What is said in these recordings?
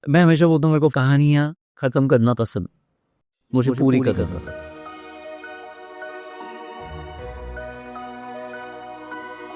मैं हमेशा बोलता हूँ मेरे को कहानियाँ ख़त्म करना पसंद, मुझे पूरी करना पसंद।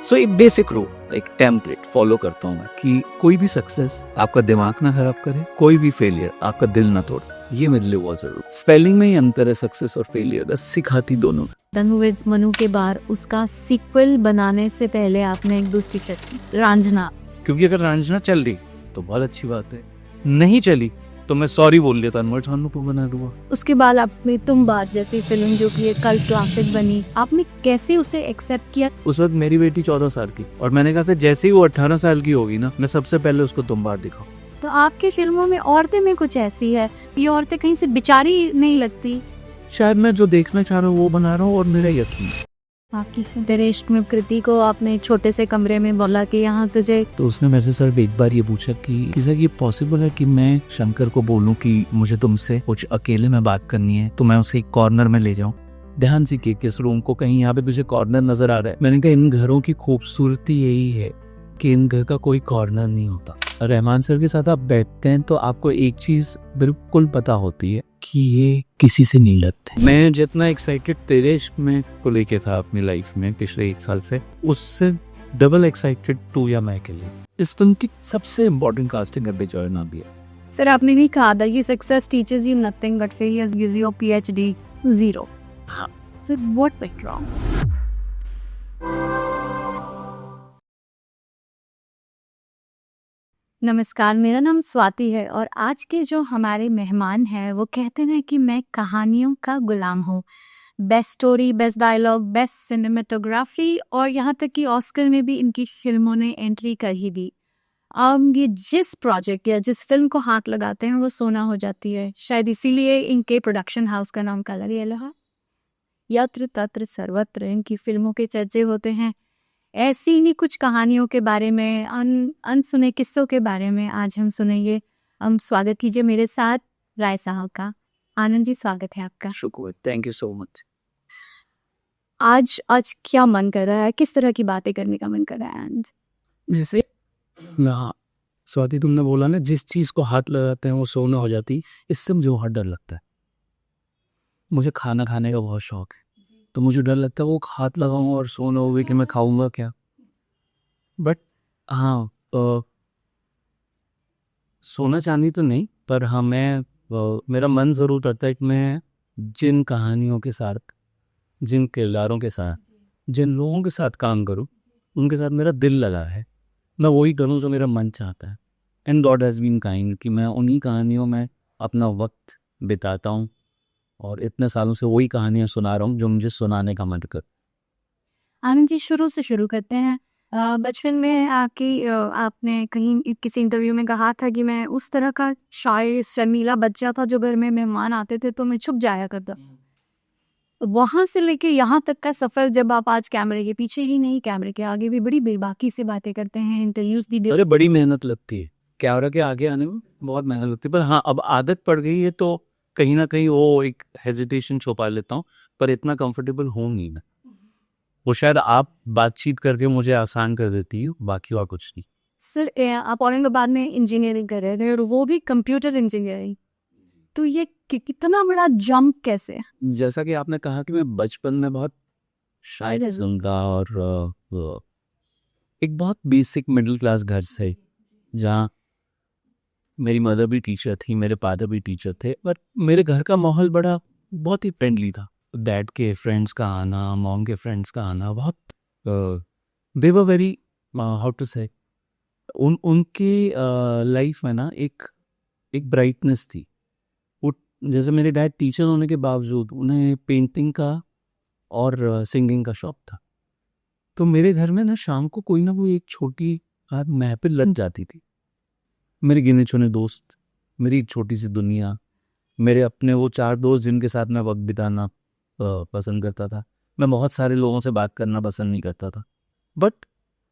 सो एक बेसिक रूल, एक टेम्पलेट फॉलो करता हूँ मैं कि कोई भी सक्सेस आपका दिमाग ना खराब करे, कोई भी फेलियर आपका दिल ना तोड़े। ये मेरे लिए बहुत जरूरी। स्पेलिंग में ही अंतर है सक्सेस और फेलियर का, सिखाती दोनों में। डन विद मनु के बाद उसका सीक्वल बनाने से पहले आपने एक दूसरी फिल्म रांझना, क्योंकि अगर रांझना चल रही तो बहुत अच्छी बात है, नहीं चली तो मैं सॉरी बोल लेता, अनवर खान को बना दूंगा। उसके बाद आपने तुम बात जैसी फिल्म जो कि एक कल्ट क्लासिक बनी, आपने कैसे उसे एक्सेप्ट किया? उस वक्त मेरी बेटी 14 साल की, और मैंने कहा था जैसे ही वो 18 साल की होगी ना, मैं सबसे पहले उसको तुम बात दिखाऊं। तो आपकी फिल्मों में औरतें में कुछ ऐसी है, ये औरतें कहीं से बेचारी नहीं लगती? शायद मैं जो देखना चाह रहा हूँ वो बना रहा हूँ, और मेरा यकीन है। आपकी फिल्म दरेश्क में कृति को आपने छोटे से कमरे में बोला कि यहाँ तुझे, तो उसने मेरे से सर एक बार ये पूछा कि सर ये पॉसिबल है कि मैं शंकर को बोलूं कि मुझे तुमसे कुछ अकेले में बात करनी है, तो मैं उसे एक कॉर्नर में ले जाऊं। ध्यान से कि किस रूम को, कहीं यहाँ पे तुझे कॉर्नर नजर आ रहा है? मैंने कहा इन घरों की खूबसूरती यही है कि इन घर का कोई कॉर्नर नहीं होता। रहमान सर के साथ आप बैठते हैं तो आपको एक चीज बिल्कुल पता होती है कि ये किसी से नहीं लगते। मैं जितना एक्साइटेड तेरे इश्क में को लेके था अपनी लाइफ में पिछले 1 साल से, उससे डबल एक्साइटेड तू या मैं के लिए। इस फिल्म की सबसे इम्पोर्टेंट कास्टिंग है बेजॉय ना भी है। सर आपने नहीं कहा था कि success teaches you nothing but failures gives you PhD zero. हाँ। Sir what went wrong? नमस्कार, मेरा नाम स्वाति है और आज के जो हमारे मेहमान हैं वो कहते हैं कि मैं कहानियों का गुलाम हूँ। Best story, best dialogue, best cinematography और यहाँ तक कि ऑस्कर में भी इनकी फिल्मों ने एंट्री कर ही दी। ये जिस प्रोजेक्ट या जिस फिल्म को हाथ लगाते हैं वो सोना हो जाती है। शायद इसीलिए इनके प्रोडक्शन हाउस का नाम कलर येलो है। यत्र तत्र सर्वत्र इनकी फिल्मों के चर्चे होते हैं। ऐसी ही कुछ कहानियों के बारे में, अनसुने किस्सों के बारे में आज हम सुनेंगे। हम स्वागत कीजिए मेरे साथ राय साहब का। आनंद जी, स्वागत है आपका। शुक्र, थैंक यू सो मच। आज आज क्या मन कर रहा है, किस तरह की बातें करने का मन कर रहा है आनंद? जैसे हाँ स्वाति, तुमने बोला ना जिस चीज को हाथ लगाते हैं वो सोना हो जाती, इससे मुझे बहुत डर लगता है। मुझे खाना खाने का बहुत शौक है, तो मुझे डर लगता है वो हाथ लगाऊंगा और सोना होगा कि मैं खाऊंगा क्या। बट हाँ, सोना चांदी तो नहीं, पर हाँ मैं मेरा मन ज़रूर करता है कि मैं जिन कहानियों के साथ, जिन किरदारों के साथ, जिन लोगों के साथ काम करूँ, उनके साथ मेरा दिल लगा है, मैं वही करूँ जो मेरा मन चाहता है। And God has been kind कि मैं उन्हीं कहानियों में अपना वक्त बिताता हूँ, और इतने सालों से वही कहानियाँ सुना रहा हूँ जो मुझे सुनाने का मन कर। आनंद जी, शुरू से शुरू करते हैं। बचपन में आपने कहीं किसी इंटरव्यू में कहा था कि मैं उस तरह का शायर शर्मीला बच्चा था जो घर में मेहमान आते थे तो मैं छुप जाया करता। वहां से लेके यहाँ तक का सफर, जब आप आज कैमरे के पीछे ही नहीं कैमरे के आगे भी बड़ी बेबाकी से बातें करते हैं, इंटरव्यूज दी। अरे बड़ी मेहनत लगती है कैमरा के आगे आने में, बहुत मेहनत लगती है, पर हाँ अब आदत पड़ गई है तो कहीं ना कहीं वो एक हेजिटेशन छुपा लेता हूँ, पर इतना कंफर्टेबल हूँ नहीं मैं। वो शायद आप बातचीत करके मुझे आसान कर देती है, बाकी और कुछ नहीं। सर आप औरंगाबाद में इंजीनियरिंग कर रहे थे और वो भी कंप्यूटर इंजीनियरिंग, तो ये कितना बड़ा जंप कैसे? जैसा कि आपने कहा कि मैं बचपन में बहुत शायद था, और एक बहुत बेसिक मिडिल क्लास घर से, जहाँ मेरी मदर भी टीचर थी, मेरे फादर भी टीचर थे, पर मेरे घर का माहौल बड़ा बहुत ही फ्रेंडली था। डैड के फ्रेंड्स का आना, मॉम के फ्रेंड्स का आना, बहुत दे वर वेरी, हाउ टू से, उनके लाइफ में ना एक एक ब्राइटनेस थी। वो, जैसे मेरे डैड टीचर होने के बावजूद उन्हें पेंटिंग का और सिंगिंग का शौक था, तो मेरे घर में ना शाम को कोई ना कोई एक छोटी महफिल लग जाती थी। मेरे गिने चुने दोस्त, मेरी एक छोटी सी दुनिया, मेरे अपने वो 4 दोस्त जिनके साथ मैं वक्त बिताना पसंद करता था। मैं बहुत सारे लोगों से बात करना पसंद नहीं करता था, बट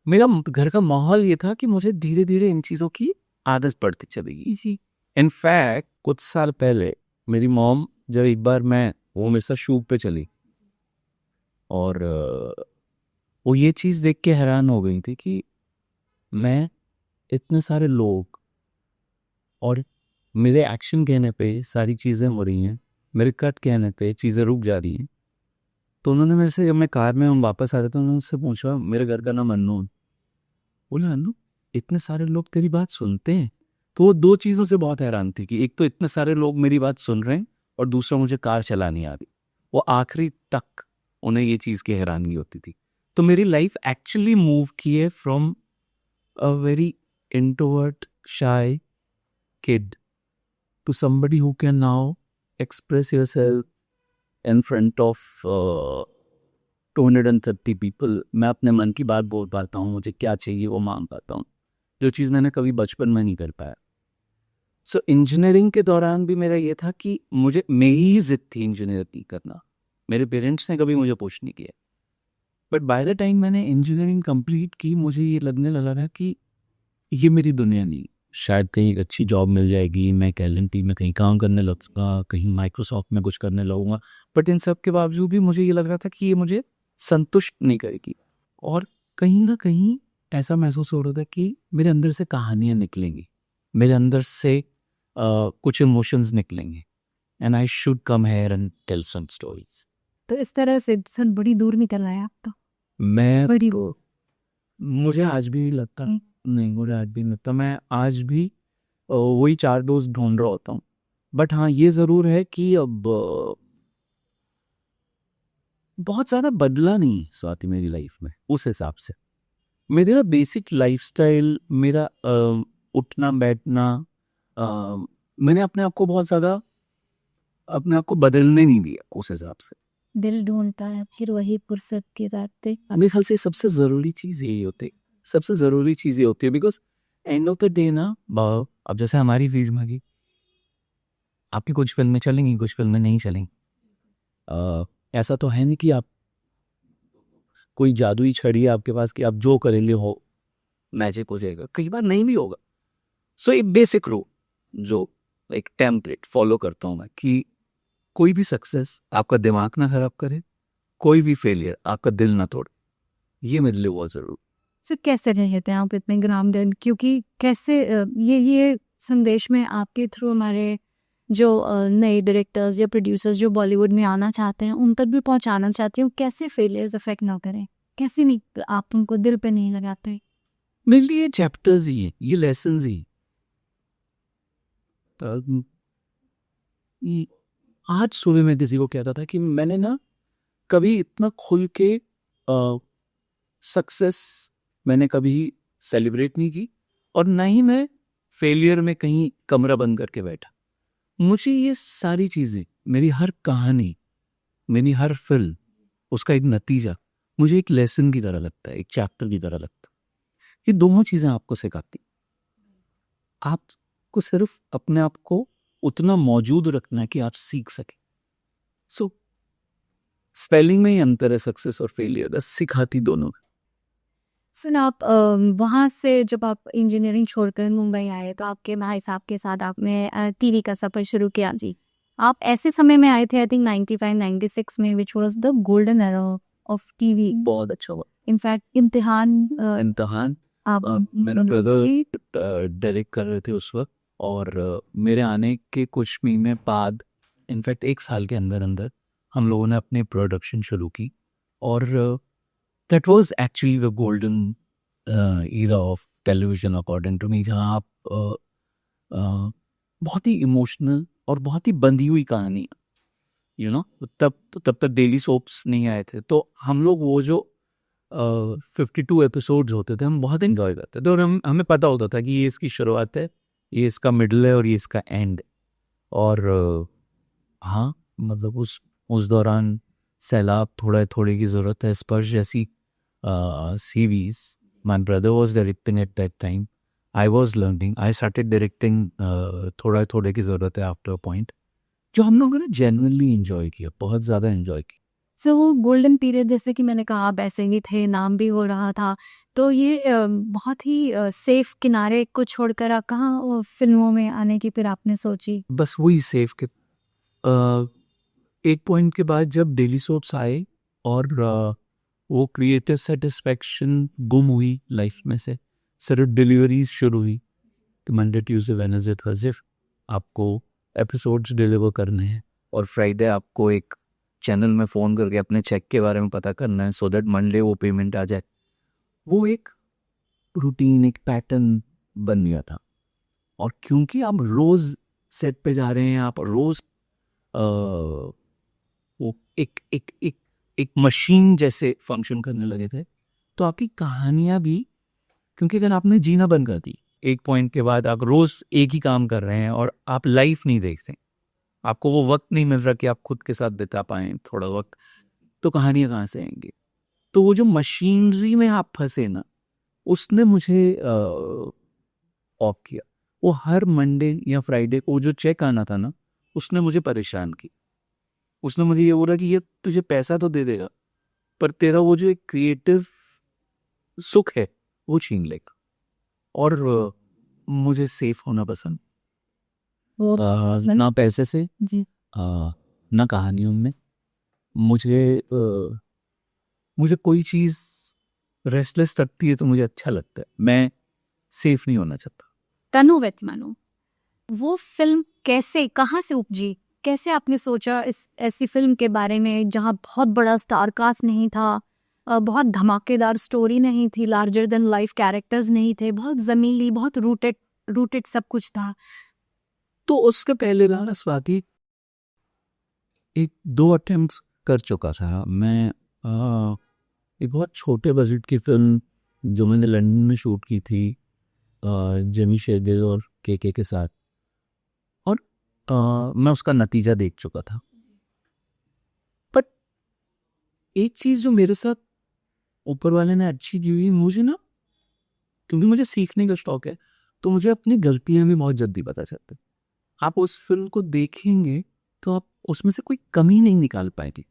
मेरा घर का माहौल ये था कि मुझे धीरे धीरे इन चीज़ों की आदत पड़ती चली गई थी। इनफैक्ट कुछ साल पहले मेरी मॉम, जब एक बार वो मेरे साथ शूट पे चली, और वो ये चीज़ देख के हैरान हो गई थी कि मैं इतने सारे लोग और मेरे एक्शन कहने पे सारी चीज़ें हो रही हैं, मेरे कट कहने पे चीज़ें रुक जा रही हैं। तो उन्होंने मेरे से, जब मैं कार में हम वापस आ रहे थे, उन्होंने उससे पूछा, मेरे घर का नाम अननोन। बोला अनु, इतने सारे लोग तेरी बात सुनते हैं? तो वो दो चीज़ों से बहुत हैरान थी कि एक तो इतने सारे लोग मेरी बात सुन रहे हैं, और दूसरा मुझे कार चलानी आ रही। वो आखिरी तक उन्हें ये चीज़ की हैरानगी होती थी। तो मेरी लाइफ एक्चुअली मूव की है from a very introvert shy kid to somebody who can now express yourself in front of 230 people. मैं अपने मन की बात बोल पाता हूँ, मुझे क्या चाहिए वो मांग पाता हूँ, जो चीज़ मैंने कभी बचपन में नहीं कर पाया। सो इंजीनियरिंग के दौरान भी मेरा ये था कि मुझे, मेरी ही जिद थी इंजीनियरिंग करना। मेरे पेरेंट्स ने कभी मुझे पुश नहीं किया। बट बाय द टाइम मैंने इंजीनियरिंग कंप्लीट की, मुझे ये लगने लगा था कि ये मेरी दुनिया नहीं। शायद कहीं एक अच्छी जॉब मिल जाएगी, मैं एल&टी में कहीं काम करने लगूंगा, कहीं माइक्रोसॉफ्ट में कुछ करने लगूंगा। बट इन सब के बावजूद भी मुझे ये लग रहा था कि ये मुझे संतुष्ट नहीं करेगी, और कहीं ना कहीं ऐसा महसूस हो रहा था कि मेरे अंदर से कहानियाँ निकलेंगी, मेरे अंदर से कुछ इमोशंस निकलेंगे, and I should come here and tell some stories. तो इस तरह से सर बड़ी दूर निकल आए आप तो। मैं बड़ी मुझे आज भी लगता नहीं, मुझे आज भी लगता मैं आज भी वही चार दोस्त ढूंढ रहा होता हूँ। बट हाँ, ये ज़रूर है कि अब बहुत ज़्यादा बदला नहीं स्वाति मेरी लाइफ में उस हिसाब से। मेरा बेसिक लाइफस्टाइल, मेरा उठना बैठना, मैंने अपने आप को बहुत ज़्यादा अपने आप को बदलने नहीं दिया उस हिसाब से। दिल ढूंढता है फिर वही फुर्सत के रास्ते। मेरे ख्याल से सबसे ज़रूरी चीज़ यही होती है, सबसे ज़रूरी चीज़ ये होती है, because end of the day ना, अब जैसे हमारी फील्ड में की आपकी कुछ फिल्में चलेंगी, कुछ फिल्में नहीं चलेंगी। ऐसा तो है नहीं कि आप कोई जादुई छड़ी है आपके पास कि आप जो करेंगे हो मैजिक हो जाएगा, कई बार नहीं भी होगा। सो एक बेसिक रूल, जो एक टेम्पलेट फॉलो करता हूँ मैं, कि कोई भी सक्सेस आपका दिमाग ना खराब करे, कोई भी फेलियर आपका दिल ना तोड़े। ये मेरे लिए बहुत ज़रूरी। सो कैसे रहते हैं आप इतने ग्राउंडेड, क्योंकि कैसे ये संदेश में आपके थ्रू हमारे जो नए डायरेक्टर्स या प्रोड्यूसर्स जो बॉलीवुड में आना चाहते हैं उन तक भी पहुंचाना चाहती हूँ, कैसे फेलियर्स अफेक्ट ना करें, कैसे नहीं आप उनको दिल पे नहीं लगाते। मेरे लिए चैप्टर्स ही है, ये लेसन्स ही। आज सुबह मैं किसी को कहता था कि मैंने ना कभी इतना खुल के सक्सेस मैंने कभी सेलिब्रेट नहीं की, और ना ही मैं फेलियर में कहीं कमरा बंद करके बैठा। मुझे ये सारी चीज़ें, मेरी हर कहानी, मेरी हर फिल्म, उसका एक नतीजा मुझे एक लेसन की तरह लगता है, एक चैप्टर की तरह लगता है। ये दोनों चीज़ें आपको सिखाती। आपको सिर्फ अपने आप को उतना मौजूद रखना है कि आप सीख सकें। सो स्पेलिंग में ही अंतर है सक्सेस और फेलियर का, सिखाती दोनों। सुन आप वहाँ से जब आप इंजीनियरिंग छोड़कर मुंबई आए तो आपके भाई साहब के साथ आपने टीवी का सफ़र शुरू किया जी। आप ऐसे समय में आए थे, आई थिंक 95-96 में, which was the golden era of TV. बहुत अच्छा हुआ। इनफैक्ट इम्तिहान आप मेरा ब्रदर डायरेक्ट कर रहे थे उस वक्त, और मेरे आने के कुछ महीने बाद, इनफैक्ट एक साल के अंदर अंदर हम लोगों ने अपनी प्रोडक्शन शुरू की, और that was actually the golden era of television according to me, जहाँ आप बहुत ही इमोशनल और बहुत ही बंधी हुई कहानी, यू नो, तब तक डेली सोप्स नहीं आए थे, तो हम लोग वो जो 52 एपिसोड्स होते थे हम बहुत इन्जॉय करते थे, और हमें पता होता था कि ये इसकी शुरुआत है, ये इसका मिडल है, और ये इसका एंड है। और हाँ, मतलब उस दौरान सैलाब, थोड़ा थोड़े की ज़रूरत है, स्पर्श जैसी series my brother was directing at that time, I was learning, I started directing थोड़ा थोड़े की ज़रूरत है आफ्टर अ पॉइंट, जो हम लोगों ने जेन्युइनली एंजॉय किया, बहुत ज़्यादा एंजॉय किया। सो वो गोल्डन पीरियड, जैसे कि मैंने कहा, आप ऐसे ही थे, नाम भी हो रहा था, तो ये बहुत ही सेफ किनारे को छोड़कर आप कहाँ फिल्मों में आने की फिर आपने सोची? बस वही सेफ के एक पॉइंट के बाद जब डेली सोप्स आए, और वो क्रिएटिव सेटिस्फैक्शन गुम हुई लाइफ में से, सिर्फ डिलीवरीज शुरू हुई, मंडे ट्यूसडे वेडनेसडे थर्सडे आपको एपिसोड्स डिलीवर करने हैं और फ्राइडे आपको एक चैनल में फ़ोन करके अपने चेक के बारे में पता करना है, सो दैट मंडे वो पेमेंट आ जाए। वो एक रूटीन, एक पैटर्न बन गया था। और क्योंकि आप रोज़ सेट पे जा रहे हैं, आप रोज़ वो एक मशीन जैसे फंक्शन करने लगे थे, तो आपकी कहानियाँ भी, क्योंकि अगर आपने जीना बंद कर दी एक पॉइंट के बाद, आप रोज़ एक ही काम कर रहे हैं और आप लाइफ नहीं देखते, आपको वो वक्त नहीं मिल रहा कि आप खुद के साथ बिता पाएँ थोड़ा वक्त, तो कहानियाँ कहाँ से आएंगी? तो वो जो मशीनरी में आप फंसे ना, उसने मुझे ऑफ किया। वो हर मंडे या फ्राइडे को जो चेक आना था ना, उसने मुझे परेशान की। उसने मुझे ये बोला कि ये तुझे पैसा तो दे देगा, पर तेरा वो जो एक क्रिएटिव सुख है वो छीन लेगा। और मुझे सेफ होना पसंद, वो ना पैसे से, जी ना कहानियों में। मुझे कोई चीज़ रेस्टलेस रखती है तो मुझे अच्छा लगता है, मैं सेफ नहीं होना चाहता। तनु विथ मनु, वो फिल्म कैसे, कहाँ से उपजी? कैसे आपने सोचा इस ऐसी फिल्म के बारे में जहाँ बहुत बड़ा स्टार कास्ट नहीं था, बहुत धमाकेदार स्टोरी नहीं थी, लार्जर देन लाइफ कैरेक्टर्स नहीं थे, बहुत जमीली, बहुत रूटेड रूटेड सब कुछ था? तो उसके पहले ना स्वाति, एक 2 अटेम्प्ट्स कर चुका था मैं। एक बहुत छोटे बजट की फिल्म जो मैंने लंदन में शूट की थी, जेमी शेरगिल और के साथ, और मैं उसका नतीजा देख चुका था। बट एक चीज़ जो मेरे साथ ऊपर वाले ने अच्छी की हुई, मुझे ना, क्योंकि मुझे सीखने का शौक है, तो मुझे अपनी गलतियां भी बहुत जल्दी पता चलती। आप उस फिल्म को देखेंगे तो आप उसमें से कोई कमी नहीं निकाल पाएंगे,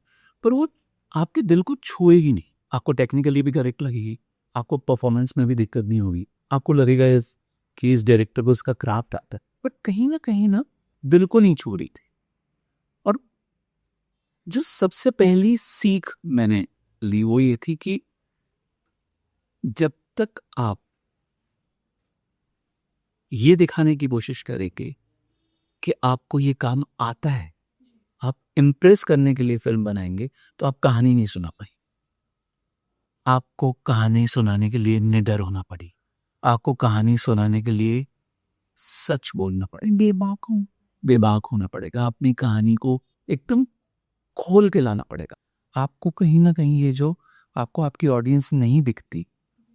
पर वो आपके दिल को छुएगी नहीं। आपको टेक्निकली भी करेक्ट लगेगी, आपको परफॉर्मेंस में भी दिक्कत नहीं होगी, आपको लगेगा कि इस डायरेक्टर को उसका क्राफ्ट आता है, बट कहीं ना दिल को नहीं छू रही थी। और जो सबसे पहली सीख मैंने ली वो ये थी कि जब तक आप ये दिखाने की कोशिश करेंगे कि आपको ये काम आता है, आप इम्प्रेस करने के लिए फिल्म बनाएंगे, तो आप कहानी नहीं सुना पाएंगे। आपको कहानी सुनाने के लिए निडर होना पड़ेगी, आपको कहानी सुनाने के लिए सच बोलना पड़ेगा, बेबाक होना पड़ेगा, अपनी कहानी को एकदम खोल के लाना पड़ेगा। आपको कहीं ना कहीं ये जो आपको आपकी ऑडियंस नहीं दिखती,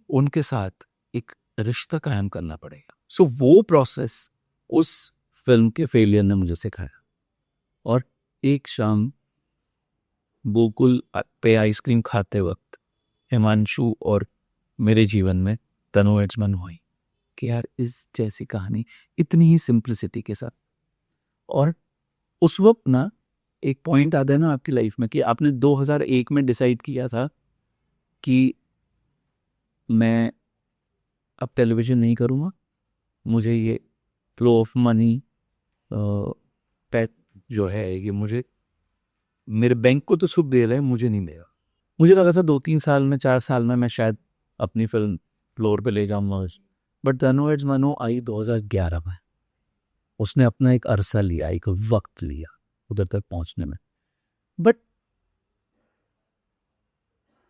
उनके साथ एक रिश्ता कायम करना पड़ेगा। सो वो प्रोसेस उस फिल्म के फेलियर ने मुझे सिखाया। और एक शाम गोकुल पे आइसक्रीम खाते वक्त हिमांशु और मेरे जीवन में तनु एड्समन हुई कि यार इस जैसी कहानी इतनी ही सिंप्लिसिटी के साथ। और उस वक्त ना एक पॉइंट आता है ना आपकी लाइफ में कि आपने 2001 में डिसाइड किया था कि मैं अब टेलीविज़न नहीं करूँगा, मुझे ये फ्लो ऑफ मनी पैथ जो है ये मुझे, मेरे बैंक को तो सुख दे रहे हैं, मुझे नहीं देगा। मुझे लगा था 2-3 साल में, 4 साल में मैं शायद अपनी फिल्म फ्लोर पे ले जाऊंगा, बट तनु एड्समन आई 2011 में। उसने अपना एक अरसा लिया, एक वक्त लिया उधर तक पहुंचने में, बट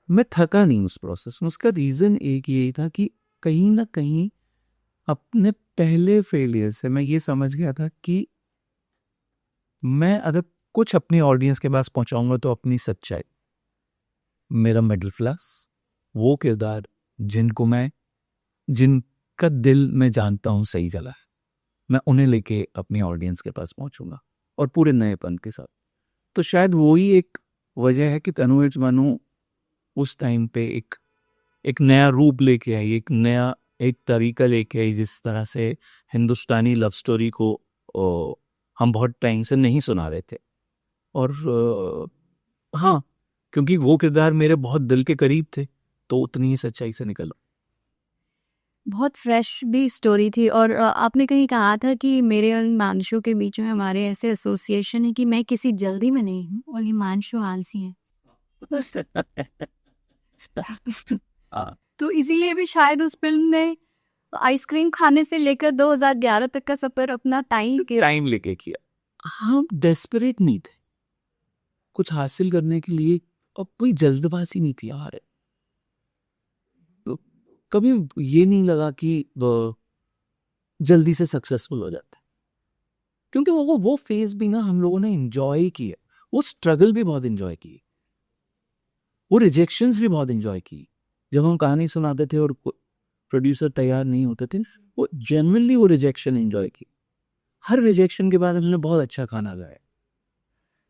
मैं थका नहीं उस प्रोसेस में। उसका रीज़न एक यही था कि कहीं ना कहीं अपने पहले फेलियर से मैं ये समझ गया था कि मैं अगर कुछ अपनी ऑडियंस के पास पहुंचाऊंगा तो अपनी सच्चाई, मेरा मिडिल क्लास, वो किरदार जिनका दिल मैं जानता हूं सही जला है, मैं उन्हें लेके अपनी ऑडियंस के पास पहुंचूंगा और पूरे नएपन के साथ। तो शायद वो ही एक वजह है कि तनु एड्समन उस टाइम पे एक नया रूप लेके आई, एक तरीका लेके आई, जिस तरह से हिंदुस्तानी लव स्टोरी को हम बहुत टाइम से नहीं सुना रहे थे। और हाँ, क्योंकि वो किरदार मेरे बहुत दिल के करीब थे, तो उतनी ही सच्चाई से निकला। बहुत फ्रेश भी स्टोरी थी। और आपने कहीं कहा था कि मेरे और हिमांशु के बीच में हमारे ऐसे एसोसिएशन है कि मैं किसी जल्दी में नहीं हूँ और हिमांशु आलसी है। तो इसीलिए भी शायद उस फिल्म ने आइसक्रीम खाने से लेकर 2011 तक का सफर अपना टाइम लेके किया। हम डेस्परेट नहीं थे कुछ हासिल करने के लिए, और कोई जल्दबाजी नहीं थी यार। तो कभी ये नहीं लगा कि जल्दी से सक्सेसफुल हो जाता है, क्योंकि वो फेज भी ना हम लोगों ने एंजॉय किया, वो स्ट्रगल भी बहुत एंजॉय की, वो रिजेक्शंस भी बहुत एंजॉय की। जब हम कहानी सुनाते थे और प्रोड्यूसर तैयार नहीं होते थे, वो जेन्युइनली वो रिजेक्शन एंजॉय की। हर रिजेक्शन के बाद हमने बहुत अच्छा खाना खाया,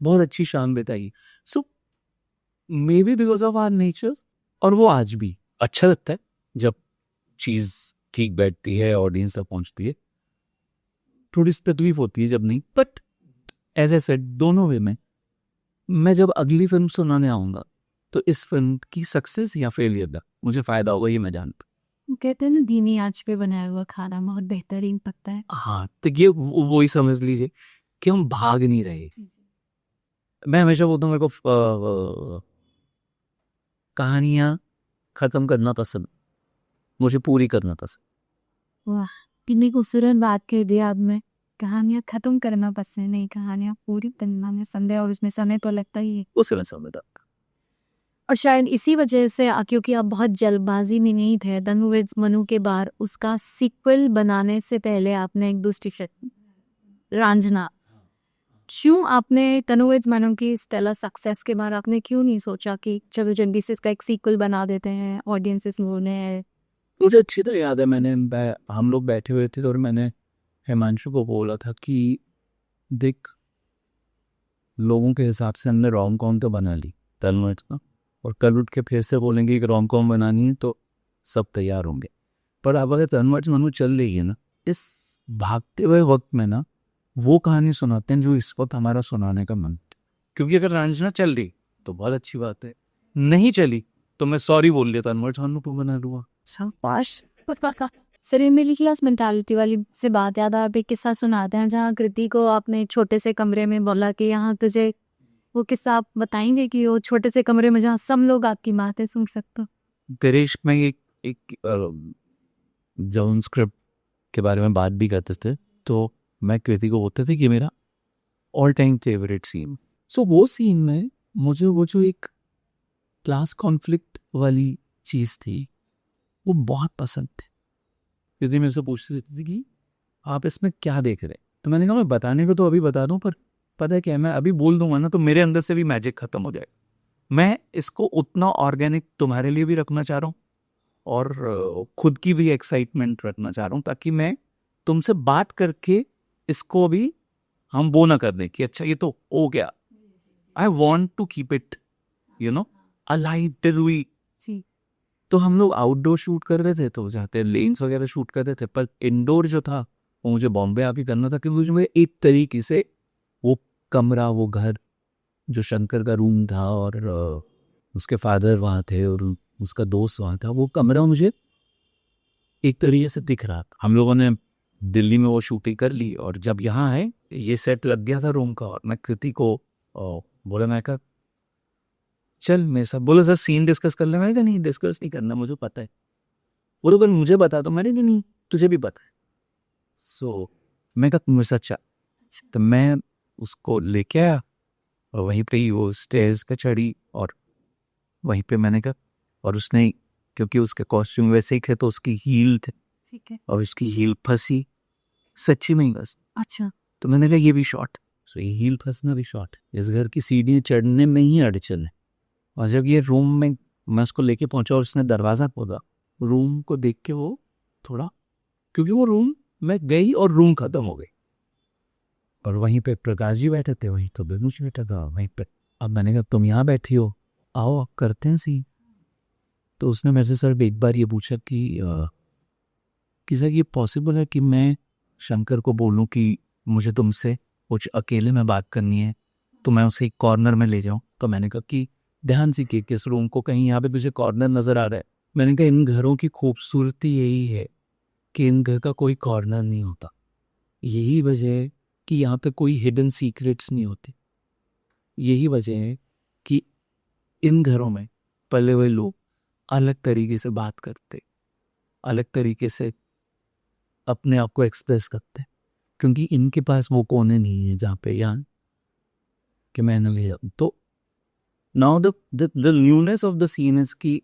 बहुत अच्छी शाम बिताई। So maybe because of our natures. और वो आज भी अच्छा लगता है जब चीज़ ठीक बैठती है, ऑडियंस तक पहुंचती है। थोड़ी सी तकलीफ होती है जब नहीं, बट एज ए सेड दोनों वे में मैं जब अगली फिल्म सुनाने आऊँगा तो इस फिल्म की सक्सेस या फेलियर का मुझे फ़ायदा होगा, ये मैं जानता हूँ। कहते हैं ना, धीमी आंच पे बनाया हुआ खाना बहुत बेहतरीन पकता है। हाँ, तो ये वही समझ लीजिए कि हम भाग नहीं रहे। मैं हमेशा बोलता हूँ मेरे को कहानियाँ ख़त्म करना पसंद, मुझे पूरी करना पसंद। वाह, कितनी खूबसूरत बात कह दी आपने। कहानियाँ खत्म करना पसंद नहीं, कहानियाँ पूरी करना में संदेह, और उसमें समय तो लगता ही है। उसे मैं समझता। और शायद इसी वजह से क्योंकि आप बहुत जल्दबाजी में नहीं थे, तनु विद मनु के बाद उसका सीक्वल बनाने से पहले आपने एक दूसरी फिल्म रांझना, क्यों आपने तनु विद मनु की स्टेलर सक्सेस के बाद आपने क्यों नहीं सोचा कि चलो जल्दी से इसका एक सीक्वल बना देते हैं, ऑडियंसेस बोलने हैं। मुझे अच्छी तरह याद है, हम लोग बैठे हुए थे और मैंने हिमांशु को बोला था कि देख, लोगों के हिसाब से हमने रोम कॉम तो बना ली तन्मय का, और कल उठ के फिर से बोलेंगे कि रोम कॉम बनानी है तो सब तैयार होंगे। पर अब अगर तन्मय मनु चल रही है ना, इस भागते हुए वक्त में ना, वो कहानी सुनाते हैं जो इस वक्त हमारा सुनाने का मन। क्योंकि अगर रांझना चल रही तो बहुत अच्छी बात है, नहीं चली तो मैं सॉरी बोल लिया, तन्मय मनु को बना लूँगा। शाबाश। सर, ये मिडिल क्लास मेंटालिटी वाली से बात याद, आप एक किस्सा सुनाते हैं जहाँ कृति को आपने छोटे से कमरे में बोला कि यहाँ तुझे, वो किस्सा आप बताएंगे कि वो छोटे से कमरे में जहाँ सब लोग आपकी बातें सुन सकते हो। गरेश में जब हम स्क्रिप्ट के बारे में बात भी करते थे तो मैं कृति को बोलते थे कि मेरा ऑल टाइम फेवरेट सीन। सो वो सीन में मुझे वो जो एक क्लास कॉन्फ्लिक्ट वाली चीज़ थी वो बहुत पसंद थी। कृति मेरे से पूछती रहती थी कि आप इसमें क्या देख रहे हैं, तो मैंने कहा मैं बताने को तो अभी बता दूं, पर पता है क्या, मैं अभी बोल दूंगा ना तो मेरे अंदर से भी मैजिक खत्म हो जाएगा। मैं इसको उतना ऑर्गेनिक तुम्हारे लिए भी रखना चाह रहा हूँ और खुद की भी एक्साइटमेंट रखना चाह रहा हूँ, ताकि मैं तुमसे बात करके इसको भी हम वो ना कर दें कि अच्छा ये तो हो गया। I want to keep it alive till we. तो हम लोग आउटडोर शूट कर रहे थे, तो जाते लेन्स वगैरह शूट कर रहे थे, पर इंडोर जो था वो मुझे बॉम्बे आके करना था, क्योंकि मुझे एक तरीके से वो कमरा, वो घर जो शंकर का रूम था और उसके फादर वहाँ थे और उसका दोस्त वहाँ था, वो कमरा मुझे एक तरीके से दिख रहा था। हम लोगों ने दिल्ली में वो शूटिंग कर ली और जब यहाँ है ये सेट लग गया था रूम का, और मैं कृति को बोला, मैं कहा चल मेरे साथ, बोलो सर सीन डिस्कस कर ले। मैंने कहा नहीं, डिस्कस नहीं करना, मुझे पता है। बोलो पर मुझे बता दो। मैंने कहा नहीं, तुझे भी पता है। सो मैं कहा मेरे साथ चल। तो मैं उसको लेके आया और वहीं पे ही वो स्टेयर्स पे चढ़ी और वहीं पे मैंने कहा, और उसने, क्योंकि उसके कॉस्ट्यूम वैसे ही थे तो उसकी हील थे, ठीक है। और उसकी हील फंसी सच्ची में ही बस। अच्छा। तो मैंने कहा ये भी शॉट। सो ये हील फंसना भी शॉट, इस घर की सीढ़ियाँ चढ़ने में ही अड़चन है। और जब ये रूम में मैं उसको लेके पहुंचा और उसने दरवाज़ा खोला, रूम को देख के वो थोड़ा, क्योंकि वो रूम में गई और रूम खत्म हो गई, और वहीं पे प्रकाश जी बैठे थे, वहीं तो बेनूच बैठा था वहीं पे। अब मैंने कहा तुम यहाँ बैठी हो, आओ अब करते हैं सीन। तो उसने मेरे से सर एक बार ये पूछा कि सर ये पॉसिबल है कि मैं शंकर को बोलूँ कि मुझे तुमसे कुछ अकेले में बात करनी है, तो मैं उसे एक कॉर्नर में ले जाऊँ। तो मैंने कहा कि ध्यान से कि किस रूम को, कहीं यहाँ पे तुझे कॉर्नर नज़र आ रहा है। मैंने कहा इन घरों की खूबसूरती यही है कि इन घर का कोई कॉर्नर नहीं होता, यही वजह है कि यहाँ पे कोई हिडन सीक्रेट्स नहीं होते, यही वजह है कि इन घरों में पले हुए लोग अलग तरीके से बात करते, अलग तरीके से अपने आप को एक्सप्रेस करते हैं, क्योंकि इनके पास वो कोने नहीं है जहाँ पे यार कि मैंने ले जाऊँ। तो now the newness of the scene is कि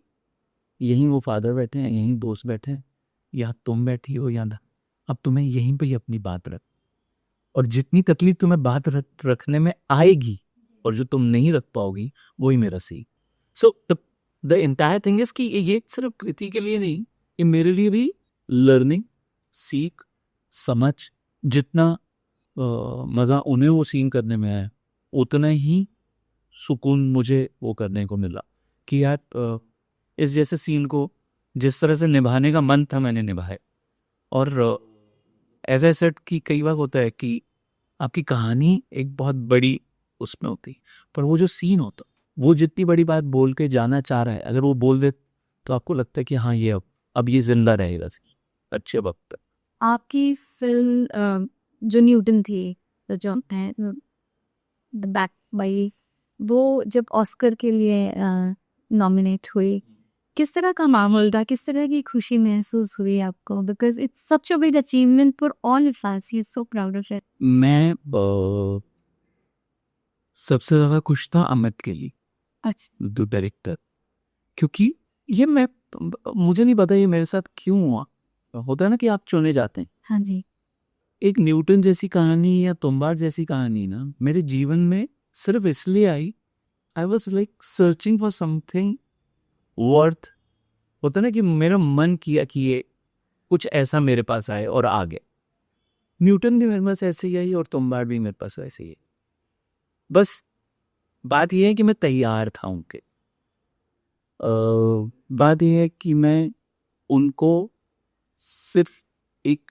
यहीं वो फादर बैठे हैं, यहीं दोस्त बैठे हैं, या तुम बैठी हो या ना, अब तुम्हें यहीं पे ही अपनी बात रख, और जितनी तकलीफ तुम्हें बात रखने में आएगी और जो तुम नहीं रख पाओगी वही मेरा सही। So the entire thing is कि ये सिर्फ कृति के लिए नहीं, ये मेरे लिए भी लर्निंग, सीख, समझ, जितना मज़ा उन्हें वो सीन करने में आया उतना ही सुकून मुझे वो करने को मिला कि यार इस जैसे सीन को जिस तरह से निभाने का मन था मैंने निभाया। और एज ए सेट कि कई बार होता है कि आपकी कहानी एक बहुत बड़ी उसमें होती, पर वो जो सीन होता, वो जितनी बड़ी बात बोल के जाना चाह रहा है, अगर वो बोल दे तो आपको लगता है कि हाँ ये अब ये जिंदा रहेगा अच्छे वक्त तक। आपकी फिल्म जो न्यूटन थी, तो जो है द बैक बाई, वो जब ऑस्कर के लिए नॉमिनेट हुई, किस तरह का माहौल था, किस तरह की खुशी महसूस हुई आपको? Because it's such a big achievement for all of us, he is so proud of it. मैं सबसे ज़्यादा खुश था अमित के लिए, अच्छा, जो डायरेक्टर, क्योंकि ये मुझे नहीं पता ये मेरे साथ क्यों हुआ। होता है ना कि आप चुने जाते हैं। हाँ जी। एक न्यूटन जैसी कहानी या तुम्बाड़ जैसी कहानी ना मेरे जीवन में सिर्फ इसलिए I, I was like searching for something worth. होता ना कि मेरा मन किया कि ये कुछ ऐसा मेरे पास आए और आ गया। न्यूटन भी मेरे पास ऐसे ही आई और तुम्बाड़ भी मेरे पास ऐसे ही है। बस बात यह है कि मैं तैयार था उनके। बात यह है कि मैं उनको सिर्फ एक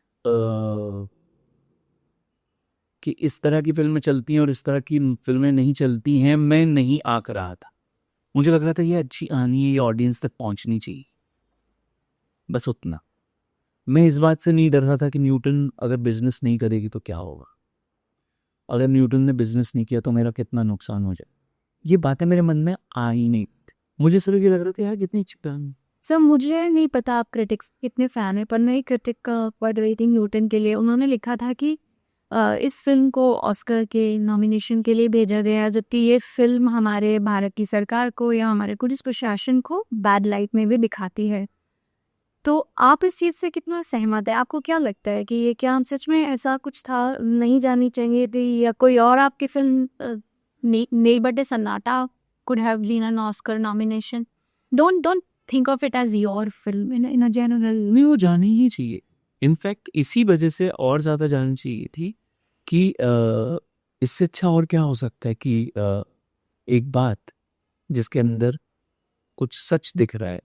कि इस तरह की फिल्में चलती हैं और इस तरह की फिल्में नहीं चलती हैं, मैं नहीं आंक रहा था। मुझे लग रहा था ये अच्छी कहानी है, ये ऑडियंस तक पहुंचनी चाहिए, बस उतना। मैं इस बात से नहीं डर रहा था कि न्यूटन अगर बिजनेस नहीं करेगी तो क्या होगा, अगर न्यूटन ने बिजनेस नहीं किया तो मेरा कितना नुकसान हो जाए। ये बातें मेरे मन में आ ही नहीं थी। मुझे सिर्फ ये लग रहा था यार कितनी अच्छी कहानी। सर मुझे नहीं पता आप क्रिटिक्स कितने फ़ैन हैं, पर मैं एक क्रिटिक पढ़ रही थी न्यूटन के लिए। उन्होंने लिखा था कि इस फिल्म को ऑस्कर के नॉमिनेशन के लिए भेजा गया, जबकि ये फिल्म हमारे भारत की सरकार को या हमारे पुलिस प्रशासन को बैड लाइट में भी दिखाती है। तो आप इस चीज़ से कितना सहमत है? आपको क्या लगता है कि ये क्या सच में ऐसा कुछ था, नहीं जानी चाहिए थी, या कोई और आपकी फिल्म नील बटे सन्नाटा could have been an Oscar nomination? Don't think of it as your film in a general. नहीं, वो जानी ही चाहिए। इनफैक्ट इसी वजह से और ज़्यादा जानी चाहिए थी कि इससे अच्छा और क्या हो सकता है कि एक बात जिसके अंदर कुछ सच दिख रहा है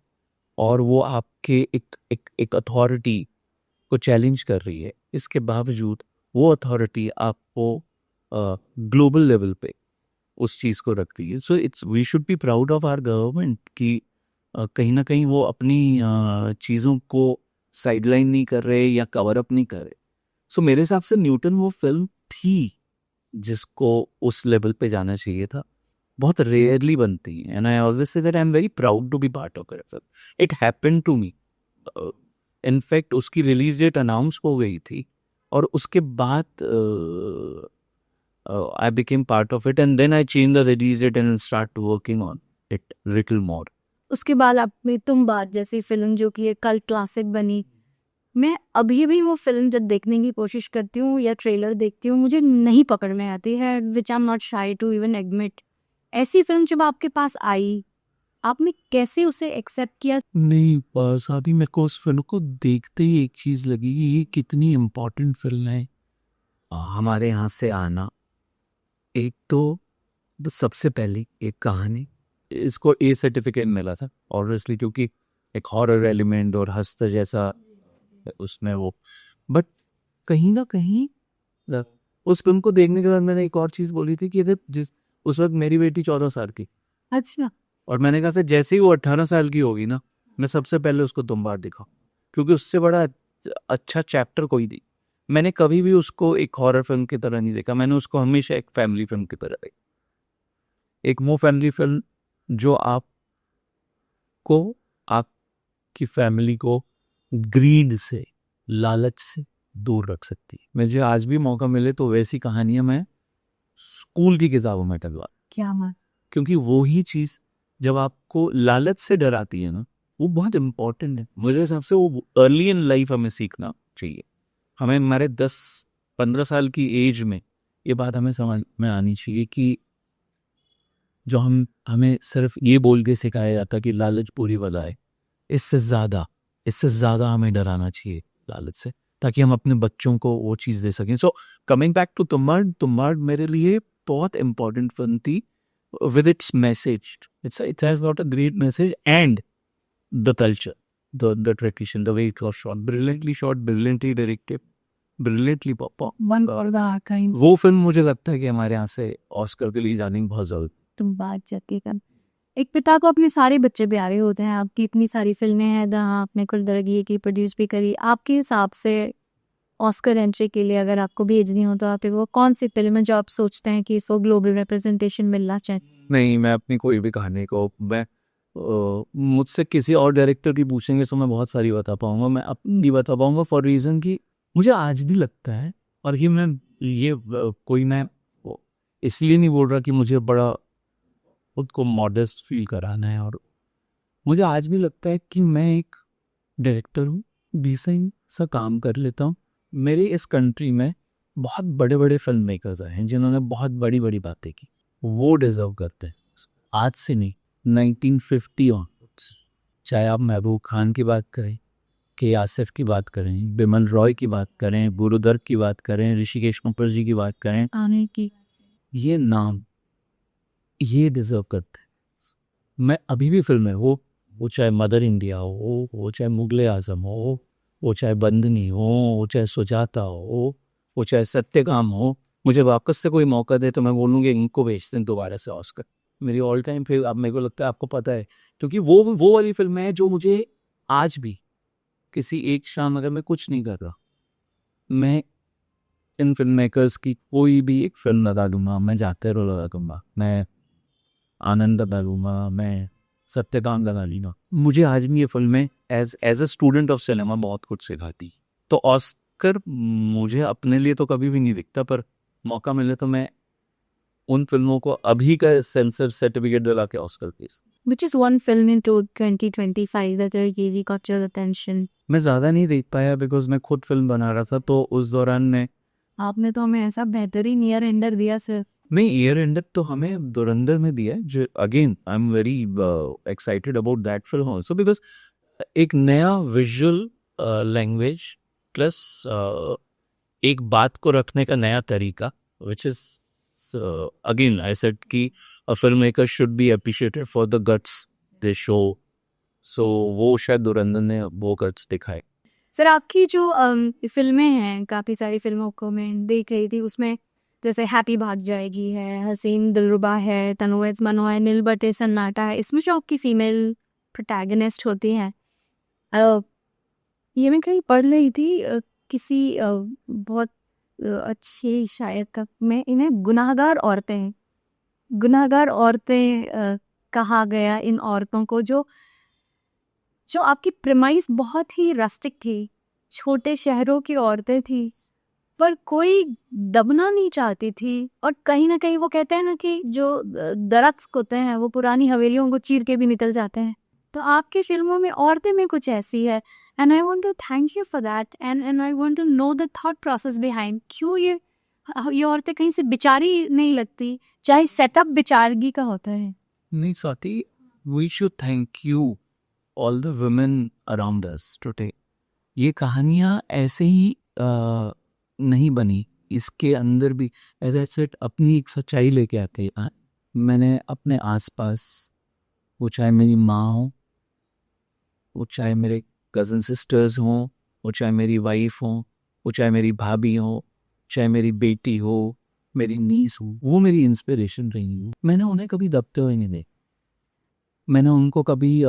और वो आपके एक अथॉरिटी को चैलेंज कर रही है, इसके बावजूद वो अथॉरिटी आपको ग्लोबल लेवल पे उस चीज़ को रखती है। So it's we should be proud of our government कि कहीं ना कहीं वो अपनी चीज़ों को साइडलाइन नहीं कर रहे या कवर अप नहीं कर रहे। सो मेरे हिसाब से न्यूटन वो फिल्म थी जिसको उस लेवल पे जाना चाहिए था। बहुत रेयरली बनती हैं, and I always say that I am very proud to be part of it. It happened to me. In fact उसकी रिलीज डेट अनाउंस हो गई थी और उसके बाद I became part of it, and then I changed the release date and start working on it little more. उसके बाद आपने तुम बात जैसी फिल्म जो कि एक कल्ट क्लासिक बनी, मैं अभी भी वो फिल्म जब देखने की कोशिश करती हूँ या ट्रेलर देखती हूँ मुझे नहीं पकड़ में आती है, which I am not shy to even admit. ऐसी फिल्म जब आपके पास आई, आपने कैसे उसे एक्सेप्ट किया? नहीं, साथी मेरे को उस फिल्म को देखते ही एक चीज़ लगी कि ये कितनी इम्पोर्टेंट फिल्म है हमारे यहाँ से आना। एक तो सबसे पहले एक कहानी, इसको ए सर्टिफिकेट मिला था ऑब्वियसली क्योंकि एक हॉरर एलिमेंट और हस्त जैसा उसमें वो, बट कहीं ना कहीं उस फिल्म को देखने के बाद मैंने एक और चीज़ बोली थी कि उस वक्त मेरी बेटी 14 साल की। अच्छा। और मैंने कहा था जैसे ही वो 18 साल की होगी ना, मैं सबसे पहले उसको तुम बार दिखाऊं, क्योंकि उससे बड़ा अच्छा चैप्टर कोई नहीं। मैंने कभी भी उसको एक हॉरर फिल्म की तरह नहीं देखा, मैंने उसको हमेशा एक फैमिली फिल्म की तरह देखा। एक वो फैमिली फिल्म जो आपकी फैमिली को ग्रीड से, लालच से दूर रख सकती है। मुझे आज भी मौका मिले तो वैसी कहानियां मैं स्कूल की किताबों में टलवा, क्या बात। क्योंकि वो ही चीज़ जब आपको लालच से डराती है ना, वो बहुत इम्पोर्टेंट है। मेरे हिसाब से वो अर्ली इन लाइफ हमें सीखना चाहिए। हमें हमारे 10-15 साल की एज में ये बात हमें समझ में आनी चाहिए कि जो हमें सिर्फ ये बोल के सिखाया जाता कि लालच पूरी बला है, इससे ज़्यादा हमें डराना चाहिए लालच से, ताकि हम अपने बच्चों को वो चीज़ दे सकें। So coming back to Tumbbad मेरे लिए बहुत इम्पोर्टेंट फिल्म थी with its message. It has got a great message and the culture, the tradition, the way it was shot, brilliantly shot, brilliantly directed, brilliantly pop. One और the archives. वो film मुझे लगता है कि हमारे यहाँ से ऑस्कर के लिए जाने की बहुत जरूरत। तुम बात जाती कर, एक पिता को अपने सारे बच्चे प्यारे होते हैं। आपकी इतनी सारी फिल्में हैं जहाँ आपने कुलदरगी की प्रोड्यूस भी करी। आपके हिसाब से ऑस्कर एंट्री के लिए अगर आपको भेजनी हो तो आप फिर वो कौन सी फिल्म है जो आप सोचते हैं कि इसको ग्लोबल रिप्रेजेंटेशन मिलना चाहिए? नहीं, मैं अपनी कोई भी कहानी को मैं मुझसे किसी और डायरेक्टर की पूछेंगे तो मैं बहुत सारी बता पाऊंगा। मैं अपनी बता पाऊंगा फॉर रीज़न कि मुझे आज भी लगता है, और कोई मैं इसलिए नहीं बोल रहा कि मुझे बड़ा खुद को मॉडेस्ट फील कराना है, और मुझे आज भी लगता है कि मैं एक डायरेक्टर हूँ, डिसेंट सा काम कर लेता हूँ। मेरे इस कंट्री में बहुत बड़े बड़े फिल्म मेकर्स आए हैं जिन्होंने बहुत बड़ी बड़ी बातें की, वो डिजर्व करते हैं। आज से नहीं, 1950 ऑन, चाहे आप महबूब खान की बात करें, के आसिफ की बात करें, बिमल रॉय की बात करें, गुरुदत्त की बात करें, ऋषिकेश मुखर्जी की बात करें, आने की ये नाम ये डिजर्व करते हैं। मैं अभी भी फिल्म है वो चाहे मदर इंडिया हो, वो चाहे मुगले आजम हो, वो चाहे बंदनी हो, वो चाहे सुजाता हो, वो चाहे सत्यकाम हो, मुझे वापस से कोई मौका दे तो मैं बोलूँगी इनको भेजते हैं दोबारा से ऑस्कर। मेरी ऑल टाइम फिल्म, अब मेरे को लगता है आपको पता है, क्योंकि वो वाली फिल्म है जो मुझे आज भी किसी एक शाम, अगर मैं कुछ नहीं कर रहा, मैं इन फिल्म मेकर्स की कोई भी एक फिल्म लगा दूंगा, मैं जाते रहो लगा दूंगा, मैं आनंद लगा दूंगा, मैं सत्यकाम लगा लूँगा। मुझे आज भी ये फिल्में as a student of cinema बहुत कुछ सिखाती। तो ऑस्कर मुझे अपने लिए तो कभी भी नहीं दिखता, पर मौका मिले तो मैं उन फिल्मों को अभी का सेंसर सर्टिफिकेट दिला के Oscar case. Which is one film in 2025 that really got your attention? मैं ज़्यादा नहीं देख पाया बिकॉज मैं खुद फिल्म बना रहा था, तो उस दौरान में आपने तो हमें ऐसा बेहतरीन ईयर एंडर दिया सर। नहीं, ईयर एंडर तो हमें धुरंधर में दिया है, जो again I am very excited about that film also, because एक नया विजुअल लैंग्वेज प्लस एक बात को रखने का नया तरीका, which is again I said कि a filmmaker should be appreciated for the guts they show. So वो शायद धुरंधर ने वो गट्स दिखाए। सर आपकी जो फिल्में हैं, काफ़ी सारी फिल्मों को मैं देख रही थी, उसमें जैसे हैप्पी भाग जाएगी है, हसीन दिलरुबा है, तन्वुज़ मनो है, नील बटे सन्नाटा है, इसमें जो आपकी फीमेल प्रोटैगनिस्ट होती हैं, ये मैं कहीं पढ़ रही थी किसी बहुत अच्छी शायद का, मैं इन्हें गुनाहगार औरतें कहा गया इन औरतों को, जो आपकी प्रेमाइस बहुत ही रस्टिक थी, छोटे शहरों की औरतें थी, पर कोई दबना नहीं चाहती थी। और कहीं ना कहीं वो कहते हैं ना कि जो दरख्त होते हैं वो पुरानी हवेलियों को चीर के भी निकल जाते हैं, तो आपकी फिल्मों में औरतें में कुछ ऐसी है। And I want to thank you for that, and I want to know the thought process behind, क्यों ये औरतें कहीं से बेचारी नहीं लगती, चाहे सेटअप बेचारगी का होता है। नहीं Swati, we should thank you all the women around us today. ये कहानियाँ ऐसे ही नहीं बनी, इसके अंदर भी एज आई सेड अपनी एक सच्चाई लेके आते हैं। मैंने अपने आसपास, वो चाहे मेरी माँ हो, वो चाहे मेरे कज़न सिस्टर्स हों, वो चाहे मेरी वाइफ हो, वो चाहे मेरी भाभी हो, चाहे मेरी बेटी हो, मेरी नीस हो, वो मेरी इंस्पिरेशन रही हो। मैंने उन्हें कभी दबते हुए नहीं देखा, मैंने उनको कभी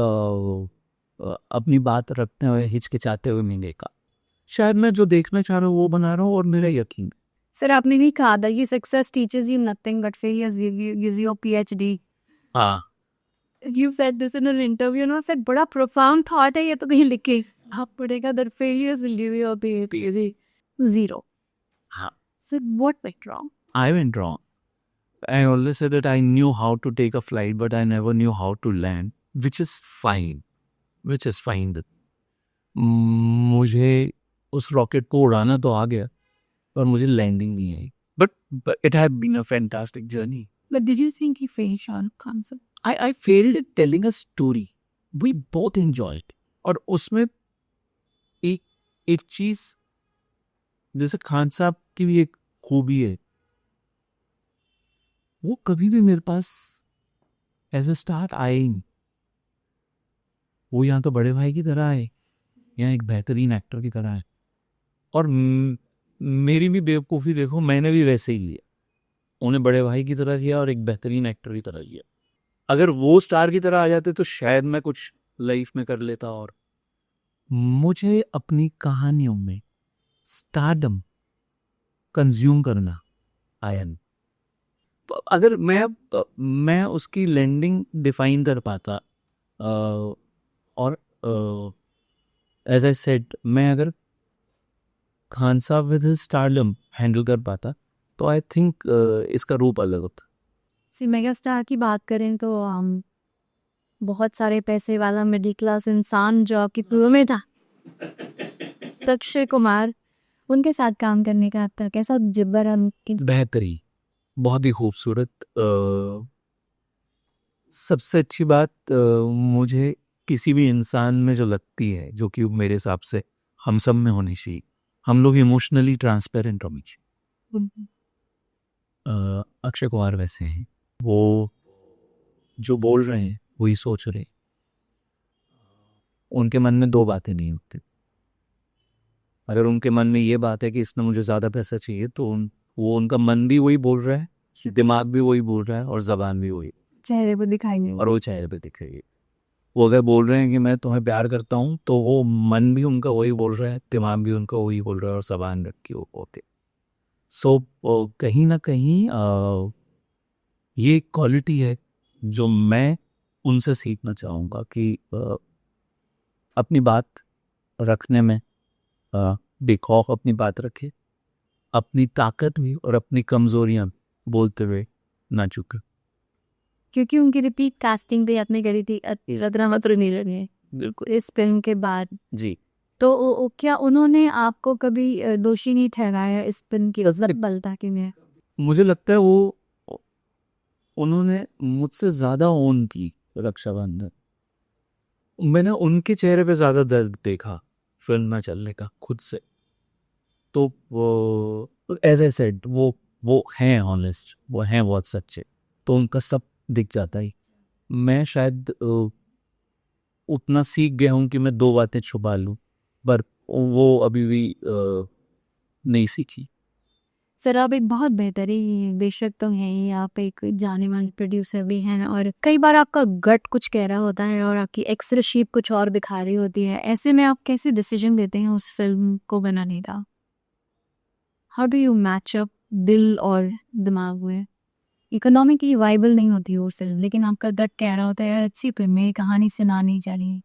अपनी बात रखते हुए हिचकिचाते हुए नहीं देखा। शायद मैं जो देखना चाह रहा हूँ वो बना रहा हूँ, और मेरा यकीन। सर आपने नहीं कहा था कि success teaches you nothing but failures gives you PhD? हाँ, You said this in an interview, and I said बड़ा profound thought है ये, तो कहीं लिखे आप पढ़ेगा that failures will give you a PhD. Zero. हाँ. So what went wrong? I went wrong. I always said that I knew how to take a flight, but I never knew how to land, which is fine. मुझे उस rocket को उड़ाना तो आ गया, पर मुझे landing नहीं आई. But it had been a fantastic journey. But did you think you failed Shah Rukh Khan sir? I failed at telling a story. We both enjoyed. और उसमें एक चीज जैसे खान साहब की भी एक खूबी है, वो कभी भी मेरे पास एज ए स्टार आए ही नहीं. वो यहाँ तो बड़े भाई की तरह आए, यहाँ एक बेहतरीन एक्टर की तरह है. और मेरी भी बेवकूफ़ी देखो, मैंने भी वैसे ही लिया. उन्हें बड़े भाई की तरह किया और एक बेहतरीन एक्टर की तरह किया. अगर वो स्टार की तरह आ जाते तो शायद मैं कुछ लाइफ में कर लेता. और मुझे अपनी कहानियों में स्टारडम कंज्यूम करना आया नहीं. अगर मैं उसकी लैंडिंग डिफाइन कर पाता, और एज आई सेड, मैं अगर खान साहब विद हिज स्टारडम हैंडल कर पाता तो आई थिंक इसका रूप अलग होता. मेगा स्टार की बात करें तो बहुत सारे पैसे वाला मिडिल क्लास इंसान जो आपकी फिल्म में था, अक्षय कुमार, उनके साथ काम करने का आपका कैसा जिब्बर है? बेहतरीन, बहुत ही खूबसूरत. सबसे अच्छी बात मुझे किसी भी इंसान में जो लगती है, जो कि मेरे हिसाब से हम सब में होनी चाहिए, हम लोग इमोशनली ट्रांसपेरेंट होनी चाहिए. अक्षय कुमार वैसे हैं. वो जो बोल रहे हैं वही सोच रहे हैं. उनके मन में दो बातें नहीं होती. अगर उनके मन में ये बात है कि इसमें मुझे ज़्यादा पैसा चाहिए, तो वो उनका मन भी वही बोल रहा है, दिमाग भी वही बोल रहा है, और ज़बान भी वही, चेहरे पे दिखाई नहीं. और वो चेहरे पे दिख रही है. वो अगर बोल रहे हैं कि मैं तुम्हें प्यार करता हूँ, तो वो मन भी उनका वही बोल रहा है, दिमाग भी उनका वही बोल रहा है, और ज़बान रखी वो होते. सो कहीं ना कहीं ये एक क्वालिटी है जो मैं उनसे सीखना चाहूँगा कि अपनी बात रखने में बेखौफ अपनी बात रखे, अपनी ताकत भी और अपनी कमज़ोरियाँ बोलते हुए ना चुके. क्योंकि उनकी रिपीट कास्टिंग भी आपने करी थी रत्ना मातृ बिल्कुल इस फिल्म के बाद. जी. तो क्या उन्होंने आपको कभी दोषी नहीं ठहराया इस फिल्म की असफलता के में? मुझे लगता है वो उन्होंने मुझसे ज़्यादा ओन की रक्षाबंधन. मैंने उनके चेहरे पे ज़्यादा दर्द देखा फिल्म में चलने का खुद से. तो वो एज ए सेड, वो हैं ऑनेस्ट, वो हैं बहुत सच्चे, तो उनका सब दिख जाता ही. मैं शायद उतना सीख गया हूँ कि मैं दो बातें छुपा लूँ, पर वो अभी भी नहीं सीखी. सर आप एक बहुत बेहतरीन बेशक तो हैं ही, आप एक जाने माने प्रोड्यूसर भी हैं, और कई बार आपका गट कुछ कह रहा होता है और आपकी एक्सरशीप कुछ और दिखा रही होती है. ऐसे में आप कैसे डिसीजन लेते हैं उस फिल्म को बनाने का? How do you match up दिल और दिमाग में? इकोनॉमिकली वाइबल नहीं होती वो फिल्म, लेकिन आपका गट कह रहा होता है अच्छी फिल्म है, कहानी सुनानी चाहिए.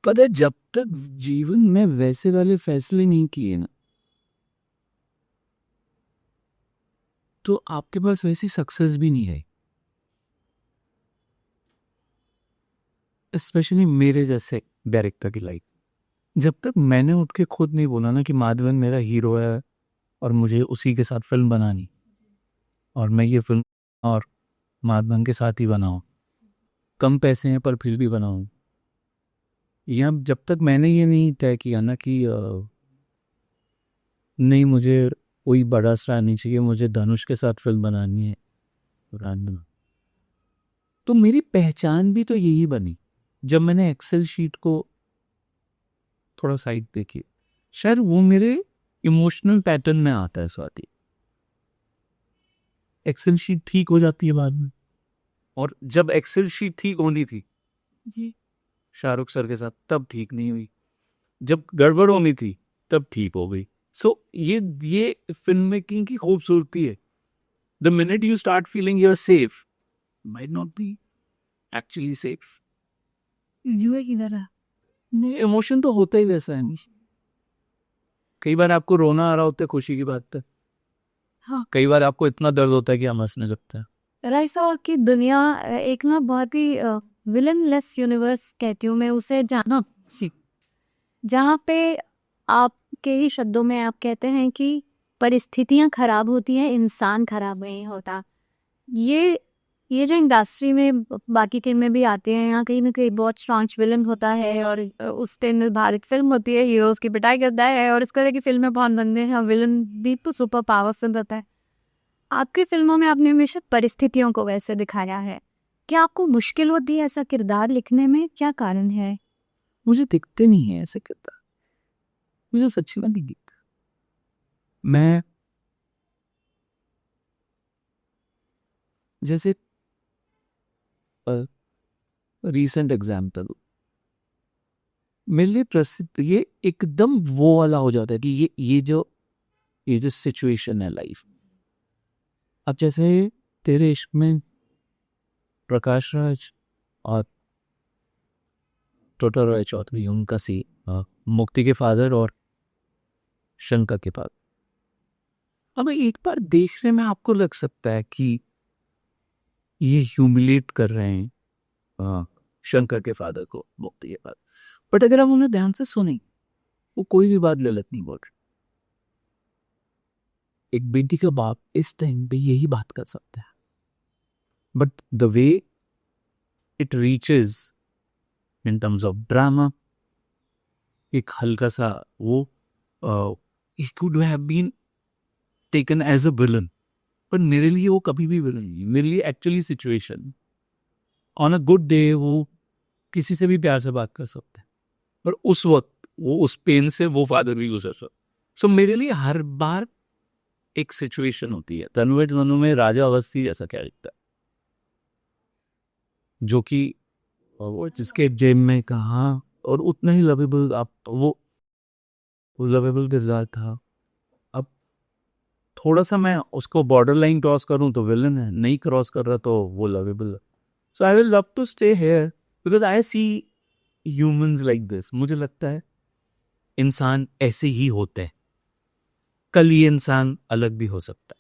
पता है, जब तक जीवन में वैसे वाले फैसले नहीं किए ना, तो आपके पास वैसी सक्सेस भी नहीं है. स्पेशली मेरे जैसे डायरेक्टर की लाइफ, जब तक मैंने उठ के खुद नहीं बोला ना कि माधवन मेरा हीरो है और मुझे उसी के साथ फिल्म बनानी, और मैं ये फिल्म और माधवन के साथ ही बनाऊं, कम पैसे हैं पर फिर भी बनाऊं, या जब तक मैंने ये नहीं तय किया ना कि नहीं मुझे कोई बड़ा स्टार नहीं चाहिए, मुझे धनुष के साथ फिल्म बनानी है, तो मेरी पहचान भी तो यही बनी. जब मैंने एक्सेल शीट को थोड़ा साइड देखी, शायद वो मेरे इमोशनल पैटर्न में आता है. स्वाति, एक्सेल शीट ठीक हो जाती है बाद में, और जब एक्सेल शीट ठीक होनी थी जी, शाहरुख सर के साथ, तब ठीक नहीं हुई. जब गड़बड़ होनी थी तब ठीक हो गई. सो ये फिल्म मेकिंग की खूबसूरती है. The minute you start feeling you're safe, might not be actually safe. जुए की तरह. इमोशन तो होता ही वैसा है. कई बार आपको रोना आ रहा होता है खुशी की बात है, हाँ। कई बार आपको इतना दर्द होता है कि हम हंसने लगते हैं। राइसा की दुनिया एक ना बहुत ही विलन लेस यूनिवर्स कहती हूँ मैं उसे, जहाँ पे आपके ही शब्दों में आप कहते हैं कि परिस्थितियाँ खराब होती हैं, इंसान खराब नहीं होता। ये जो इंडस्ट्री में बाकी फिल्में भी आती हैं, यहाँ कहीं ना कहीं बहुत स्ट्रॉन्ग विलन होता है और उस पे निर्धारित फिल्म होती है, हीरो उसकी पिटाई करता है और इस तरह की फिल्में बहुत बनते हैं, विलन भी तो सुपर पावरफुल रहता है। आपकी फिल्मों में आपने हमेशा परिस्थितियों को वैसे दिखाया है। क्या आपको मुश्किल होती है ऐसा किरदार लिखने में? क्या कारण है? मुझे दिखते नहीं है ऐसे करता, मुझे सच्ची में नहीं दिखता। मैं जैसे रीसेंट एग्जाम्पल, मेरे लिए प्रसिद्ध ये एकदम वो वाला हो जाता है कि ये जो सिचुएशन है लाइफ। अब जैसे तेरे इश्क में प्रकाश राज और टोटा रॉय चौधरी, उनका सी मुक्ति के फादर और शंकर के फादर। अब एक बार देखने में आपको लग सकता है कि ये ह्यूमिलेट कर रहे हैं शंकर के फादर को, मुक्ति के फादर, बट अगर आप उन्हें ध्यान से सुने वो कोई भी बात गलत नहीं बोल रहे। एक बेटी का बाप इस टाइम पे यही बात कर सकता है, but the way it reaches in terms of drama, एक हल्का सा वो it could have been taken as a villain, पर मेरे लिए वो कभी भी विलन नहीं। मेरे लिए actually situation, on a good day वो किसी से भी प्यार से बात कर सकते हैं, पर उस वक्त वो उस पेन से वो फादर भी गुजर सकता। सो मेरे लिए हर बार एक सिचुएशन होती है। तन्वेज मनु में राजा अवस्थी जैसा कैरेक्टर, जो कि वो जिसके जेब में कहा और उतना ही लवेबल, आप वो लवेबल किरदार था। अब थोड़ा सा मैं उसको बॉर्डर लाइन क्रॉस करूं तो विलन है, नहीं क्रॉस कर रहा तो वो लवेबल है। So I will love to stay here because I see humans like this. मुझे लगता है इंसान ऐसे ही होते हैं, कल ये इंसान अलग भी हो सकता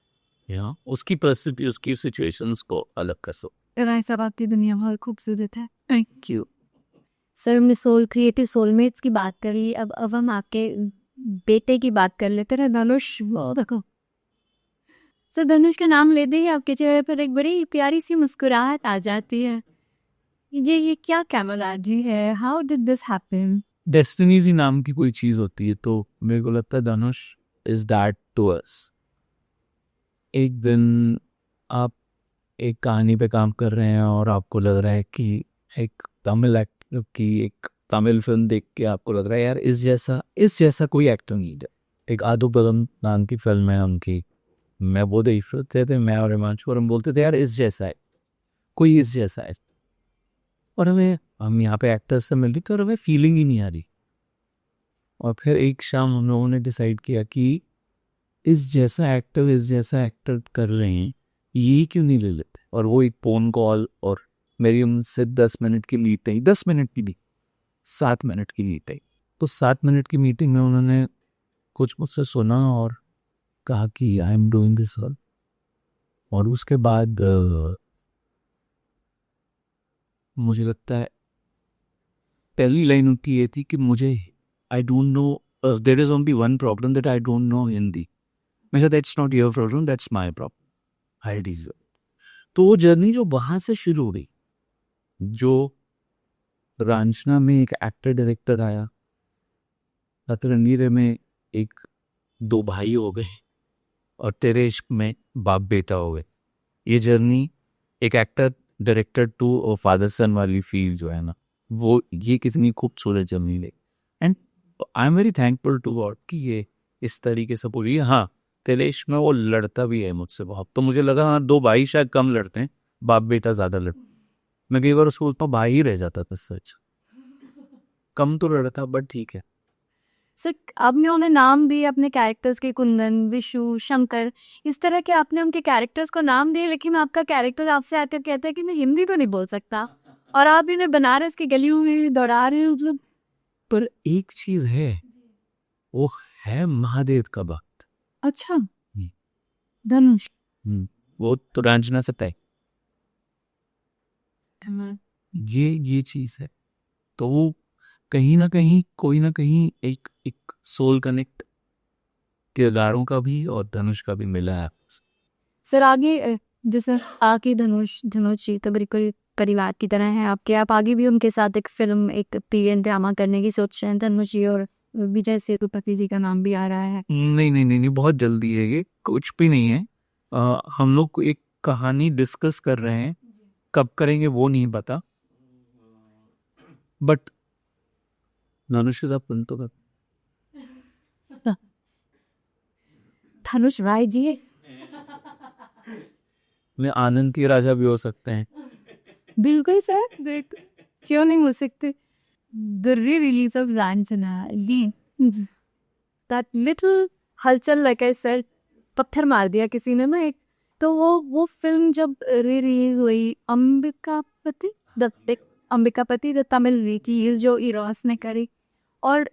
है, उसकी परिस्थिति उसकी सिचुएशंस को अलग कर सकते। राय साहब आपकी दुनिया बहुत खूबसूरत है। थैंक यू सर, हमने क्रिएटिव सोलमेट्स की बात करी, अब हम आपके बेटे की बात कर लेते हैं, धनुष। देखो सर, धनुष का नाम लेते ही आपके चेहरे पर एक बड़ी प्यारी सी मुस्कुराहट आ जाती है। ये क्या कैमराडरी है? How did this happen? Destiny भी नाम की कोई चीज होती है, तो मेरे को लगता है धनुष इज दैट टू अस। एक दिन आप एक कहानी पे काम कर रहे हैं और आपको लग रहा है कि एक तमिल एक्टर की एक तमिल फिल्म देख के आपको लग रहा है यार इस जैसा कोई एक्टर नहीं है। एक आदू बगम नाम की फिल्म है उनकी, मैं वो देख रहे थे, मैं और हिमांशु, और हम बोलते थे यार इस जैसा है, कोई इस जैसा है, और हम यहाँ पे एक्टर्स से मिल रही तो हमें फीलिंग ही नहीं आ रही। और फिर एक शाम हम लोगों ने डिसाइड किया कि इस जैसा एक्टर कर रहे हैं, ये क्यों नहीं ले लेते। और वो एक फोन कॉल और मेरी उनसे 10 मिनट की मीटिंग, 10 मिनट की भी 7 मिनट की मीटिंग, तो 7 मिनट की मीटिंग में उन्होंने कुछ मुझसे सुना और कहा कि I am doing this all. और उसके बाद मुझे लगता है पहली लाइन उनकी ये थी कि मुझे I don't know, there is only one problem that I don't know Hindi. मैं कहा that's not your problem, that's my problem, I deserve. तो वो जर्नी जो वहाँ से शुरू हो गई, जो रांचना में एक एक्टर डायरेक्टर आया, रतरनीरे में एक दो भाई हो गए, और तेरे इश्क में बाप बेटा हो गए। ये जर्नी एक एक्टर डायरेक्टर टू और फादर सन वाली फील जो है ना, वो ये कितनी खूबसूरत जर्नी ले। And I am very thankful to God कि ये इस तरीके से पूरी। हाँ, तेरे इश्क में वो लड़ता भी है मुझसे बहुत, तो मुझे लगा हाँ 2 भाई शायद कम लड़ते हैं, बाप बेटा ज़्यादा लड़ते। मैं कई बार उसको बोलता हूँ भाई ही रह जाता था, सच कम तो लड़ता, बट ठीक है। सर, आपने उन्हें नाम दिए अपने कैरेक्टर्स के, कुंदन, विशु, शंकर, इस तरह के आपने उनके कैरेक्टर्स को नाम दिए, लेकिन आपका कैरेक्टर आपसे आकर कहता है कि मैं हिंदी तो नहीं बोल सकता, और आप इन्हें बनारस की गलियों में दौड़ा रहे हो। मतलब पर एक चीज़ है, वो है महादेव का भक्त। अच्छा, धनुष। वो तो रंजना से तय, ये चीज है। तो वो कहीं ना कहीं कोई ना कहीं एक एक सोल कनेक्ट किरदारों का भी और धनुष का भी मिला है। सर आगे जैसे आके धनुष जी तो बिल्कुल परिवार की तरह है आपके, आप आगे भी उनके साथ एक फिल्म, एक पीरियड ड्रामा करने की सोच रहे हैं? धनुष जी और विजय सेतुपति जी का नाम भी आ रहा है। नहीं नहीं नहीं नहीं, बहुत जल्दी है, ये कुछ भी नहीं है। हम लोग को एक कहानी डिस्कस कर रहे हैं, कब करेंगे वो नहीं पता, बट धनुष के साथ फिल्म तो कर। धनुष राय जी में आनंद के राजा भी हो सकते हैं। बिल्कुल सर, क्यों नहीं हो सकते? The re-release of Ranjana, that little हलचल, like I said, पत्थर मार दिया किसी ने ना एक। तो वो फिल्म जब रिलीज हुई, अंबिकापति द तमिल रिलीज जो इरोस ने करी, और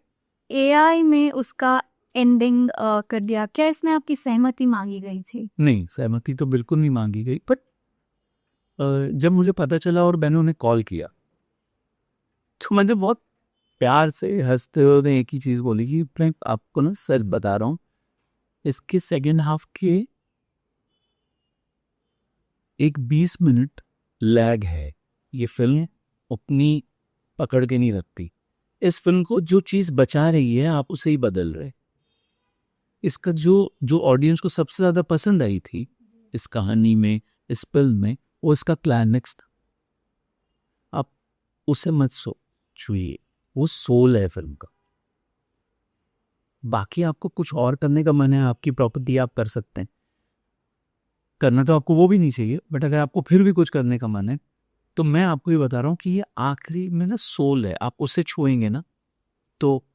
AI में उसका एंडिंग कर दिया, क्या इसमें आपकी सहमति मांगी गई थी? नहीं, सहमति तो बिल्कुल नहीं मांगी गई, बट जब मुझे पता चला और मैंने उन्हें कॉल किया तो मैंने बहुत प्यार से हंसते हुए एक ही चीज़ बोली कि मैं आपको ना सच बता रहा हूँ, इसके सेकेंड हाफ के एक 20 मिनट लैग है। ये फिल्म अपनी पकड़ के नहीं रखती। इस फिल्म को जो चीज़ बचा रही है आप उसे ही बदल रहे। इसका जो ऑडियंस को सबसे ज़्यादा पसंद आई थी इस कहानी में, इस फिल्म में, वो इसका क्लाइमेक्स था। आप उसे मत छूइए, वो सोल है फिल्म का। बाकी आपको कुछ और करने का मन है, आपकी प्रॉपर्टी आप कर सकते हैं, करना तो आपको वो भी नहीं चाहिए, बट अगर आपको फिर भी कुछ करने का मन है तो मैं आपको ये बता रहा हूँ कि ये आखिरी में ना सोल है, आप उसे छुएंगे ना तो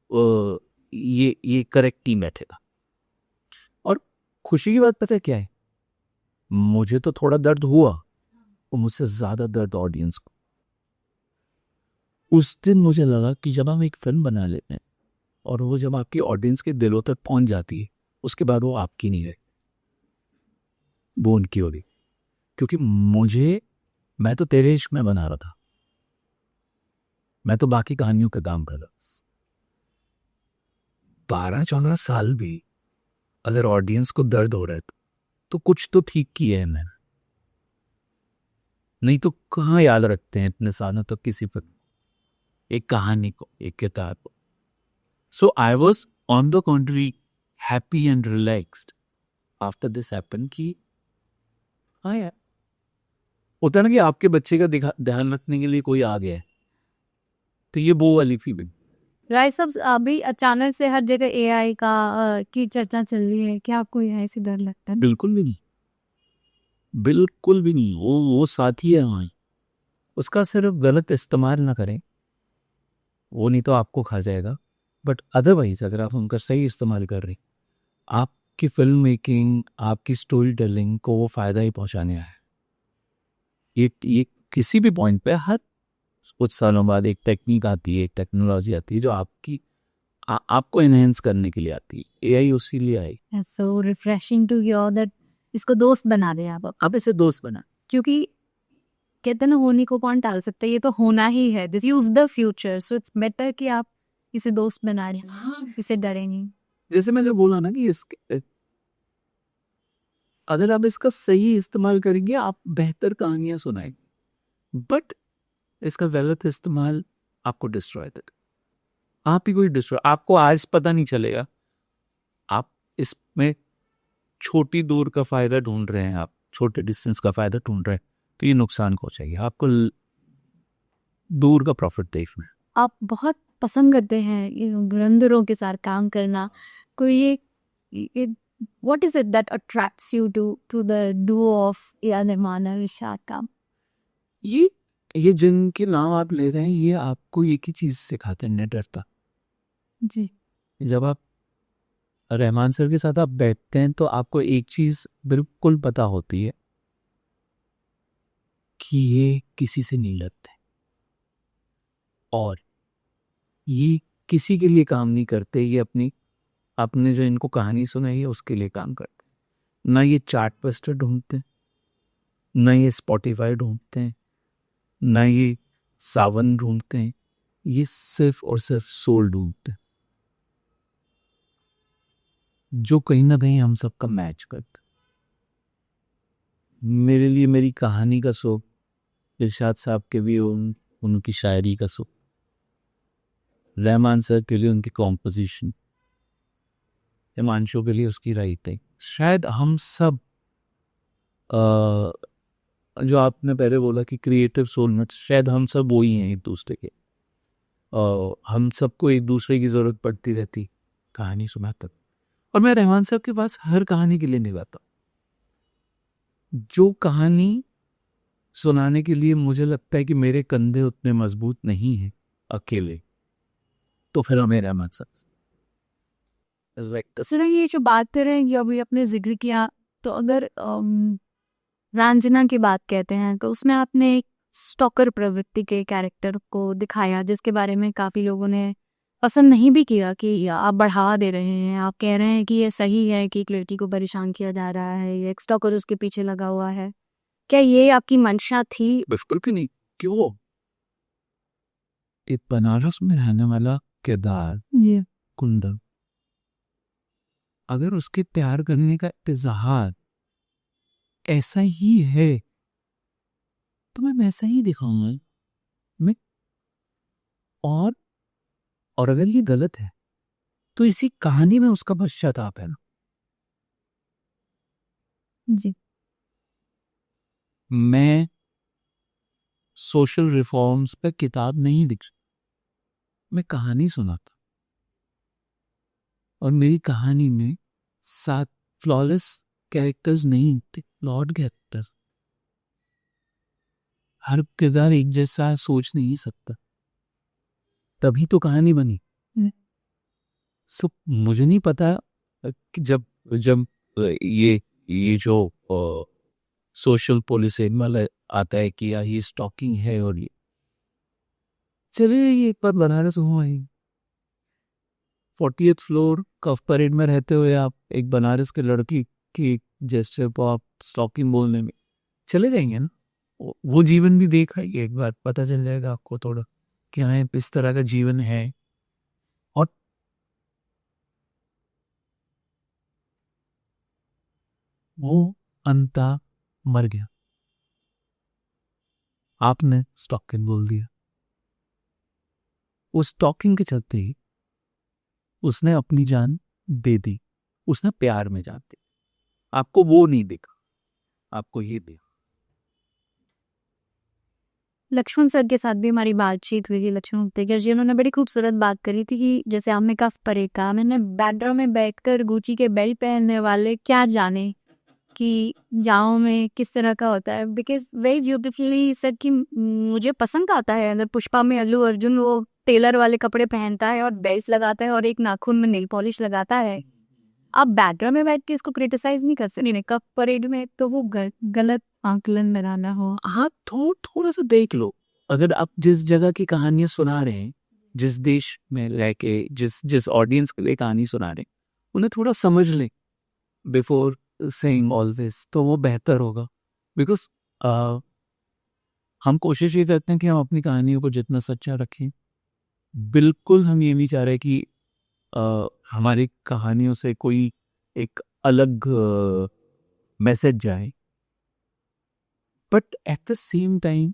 ये करेक्ट ही बैठेगा। और खुशी की बात पता है क्या है, मुझे तो थोड़ा दर्द हुआ और मुझसे ज्यादा दर्द ऑडियंस को। उस दिन मुझे लगा कि जब हम एक फिल्म बना लेते हैं और वो जब आपकी ऑडियंस के दिलों तक पहुंच जाती है, उसके बाद वो आपकी नहीं रही, वो उनकी हो गई। क्योंकि मैं तो तेरे इश्क में बना रहा था, मैं तो बाकी कहानियों का काम कर रहा। 12-14 साल भी अगर ऑडियंस को दर्द हो रहा है तो कुछ तो ठीक किया है मैंने, नहीं तो कहाँ याद रखते हैं इतने सालों तक किसी पर एक कहानी को, एक किताब को। So I was on the contrary happy and relaxed after this happen कि हाँ यार, होता है ना कि आपके बच्चे का ध्यान रखने के लिए कोई आ गया है, तो ये वो वाली फीलिंग। राय साहब, अभी अचानक से हर जगह AI की चर्चा चल रही है, क्या आपको AI से डर लगता है? बिल्कुल भी नहीं, बिल्कुल भी नहीं। वो साथी है वहाँ, उसका सिर्फ गलत इस्तेमाल ना करें, वो नहीं तो आपको खा जाएगा। बट अदरवाइज अगर आप उनका सही इस्तेमाल कर रहे, आपकी फिल्म मेकिंग, आपकी स्टोरी टेलिंग को वो फायदा ही पहुंचाने आया है। ये किसी भी पॉइंट पे हर कुछ सालों बाद एक टेक्निक आती है, एक टेक्नोलॉजी आती है जो आपको एनहेंस करने के लिए आती है। AI उसी लिए आई। So refreshing to hear that इसको दोस्त बना दें आप इसे दोस्त बना, क्योंकि कहते हैं ना, होने को कौन टाल सकता है, ये तो होना ही है, this is the future, so it's better कि आप इसे दोस्त बना रहे हैं, इसे डरे नहीं। जैसे मैंने बोला ना कि अगर आप इसका सही इस्तेमाल करेंगे आप बेहतर कहानियां सुनाएंगे, बट इसका गलत इस्तेमाल आपको डिस्ट्रॉय कर, आप ही कोई डिस्ट्रॉय, आपको आज पता नहीं चलेगा। आप इसमें छोटी दूर का फायदा ढूंढ रहे हैं, आप छोटे डिस्टेंस का फायदा ढूंढ रहे हैं, तो ये नुकसान पहुंचाएगी आपको, दूर का प्रॉफिट देखना है। आप बहुत पसंद करते हैं धुरंधरों के साथ काम करना, कोई ये what is it that attracts you to the duo of A R. Rahman और इरशाद खान? ये जिनके नाम आप ले रहे हैं, ये आपको एक ही चीज सिखाते हैं, डरता। जी, जब आप रहमान सर के साथ आप बैठते हैं तो आपको एक चीज बिल्कुल पता होती है कि ये किसी से नहीं लड़ते और ये किसी के लिए काम नहीं करते, ये आपने जो इनको कहानी सुनाई है उसके लिए काम करते हैं। ना ये चार्टबस्टर ढूंढते हैं, ना ये स्पॉटिफाई ढूंढते हैं, ना ये सावन ढूंढते हैं, ये सिर्फ और सिर्फ सोल ढूंढते हैं, जो कहीं ना कहीं हम सबका मैच करता है। मेरे लिए मेरी कहानी का सुख इरशाद साहब के भी उनकी शायरी का सुख, रहमान सर के लिए उनकी कॉम्पोजिशन, हिमांशु के लिए उसकी राइटिंग। शायद हम सब जो आपने पहले बोला कि क्रिएटिव सोलमेट्स, शायद हम सब वही हैं एक दूसरे के। हम सबको एक दूसरे की ज़रूरत पड़ती रहती कहानी सुनाते। और मैं रहमान साहब के पास हर कहानी के लिए नहीं जाता। जो कहानी सुनाने के लिए मुझे लगता है कि मेरे कंधे उतने मजबूत नहीं हैं अकेले, तो फिर हमें रहमान साहब। सर ये जो बात कर रहे हैं कि अभी आपने जिक्र किया, तो अगर रंजना की बात कहते हैं तो उसमें आपने एक स्टॉकर प्रवृत्ति के कैरेक्टर को दिखाया जिसके बारे में काफ़ी लोगों ने पसंद नहीं भी किया कि आप बढ़ावा दे रहे हैं, आप कह रहे हैं कि ये सही है कि एक लड़की को परेशान किया जा रहा है, ये एक स्टॉकर उसके पीछे लगा हुआ है। क्या ये आपकी मंशा थी? बिल्कुल भी नहीं। क्यों? एक बनारस में रहने वाला किरदार ये कुंदन, अगर उसके प्यार करने का इजहार ऐसा ही है तो मैं वैसा ही दिखाऊंगा। मैं और अगर ये गलत है तो इसी कहानी में उसका पश्चाताप है ना। जी मैं सोशल रिफॉर्म्स पे किताब नहीं लिख रहा, मैं कहानी सुनाता। और मेरी कहानी में 7 फ्लॉलेस कैरेक्टर्स नहीं थे, फ्लॉड कैरेक्टर्स। हर किरदार एक जैसा सोच नहीं सकता, तभी तो कहानी बनी। सो मुझे नहीं पता कि जब जब ये जो सोशल पोलिसिंग वाला आता है कि यार ये स्टॉकिंग है, और ये चले ये एक बार बनारस हुआ है 40th फ्लोर कफ परेड में रहते हुए आप एक बनारस के लड़की की जेस्चर को आप स्टॉकिंग बोलने में चले जाएंगे ना। वो जीवन भी देखा ही एक बार, पता चल जाएगा आपको थोड़ा क्या है, इस तरह का जीवन है। और वो अंता मर गया, आपने स्टॉकिंग बोल दिया। उस स्टॉकिंग के चलते ही उसने अपनी जान दे दी, उसने प्यार में जान दी। आपको वो नहीं देखा, आपको ये देखा। लक्ष्मण सर के साथ भी हमारी बातचीत हुई थी, लक्ष्मण उत्तेकर जी, उन्होंने बड़ी खूबसूरत बात करी थी कि जैसे आपने कहा परे का, मैंने बैकड्रॉप में बैठकर गुची के बेल्ट पहनने वाले क्या जाने कि जाओ में किस तरह का होता है। बिकॉज वेरी ब्यूटिफुली सर कि मुझे पसंद आता है अगर पुष्पा में अल्लू अर्जुन वो टेलर वाले कपड़े पहनता है और बेल्ट लगाता है और एक नाखून में नेल पॉलिश लगाता है। आप बैकग्राउंड में बैठ के इसको क्रिटिसाइज नहीं कर सकते। नहीं, कप परेड में तो वो गलत आंकलन बनाना हो। हाँ, थोड़ा सा देख लो। अगर आप जिस जगह की कहानियां सुना रहे हैं, जिस देश में रह के जिस ऑडियंस के लिए कहानी सुना रहे हैं, उन्हें थोड़ा समझ लें बिफोर सेइंग ऑल दिस, तो वो बेहतर होगा। बिकॉज हम कोशिश ये करते हैं कि हम अपनी कहानियों को जितना सच्चा रखें। बिल्कुल हम ये नहीं चाह रहे कि हमारी कहानियों से कोई एक अलग मैसेज जाए, but at the same time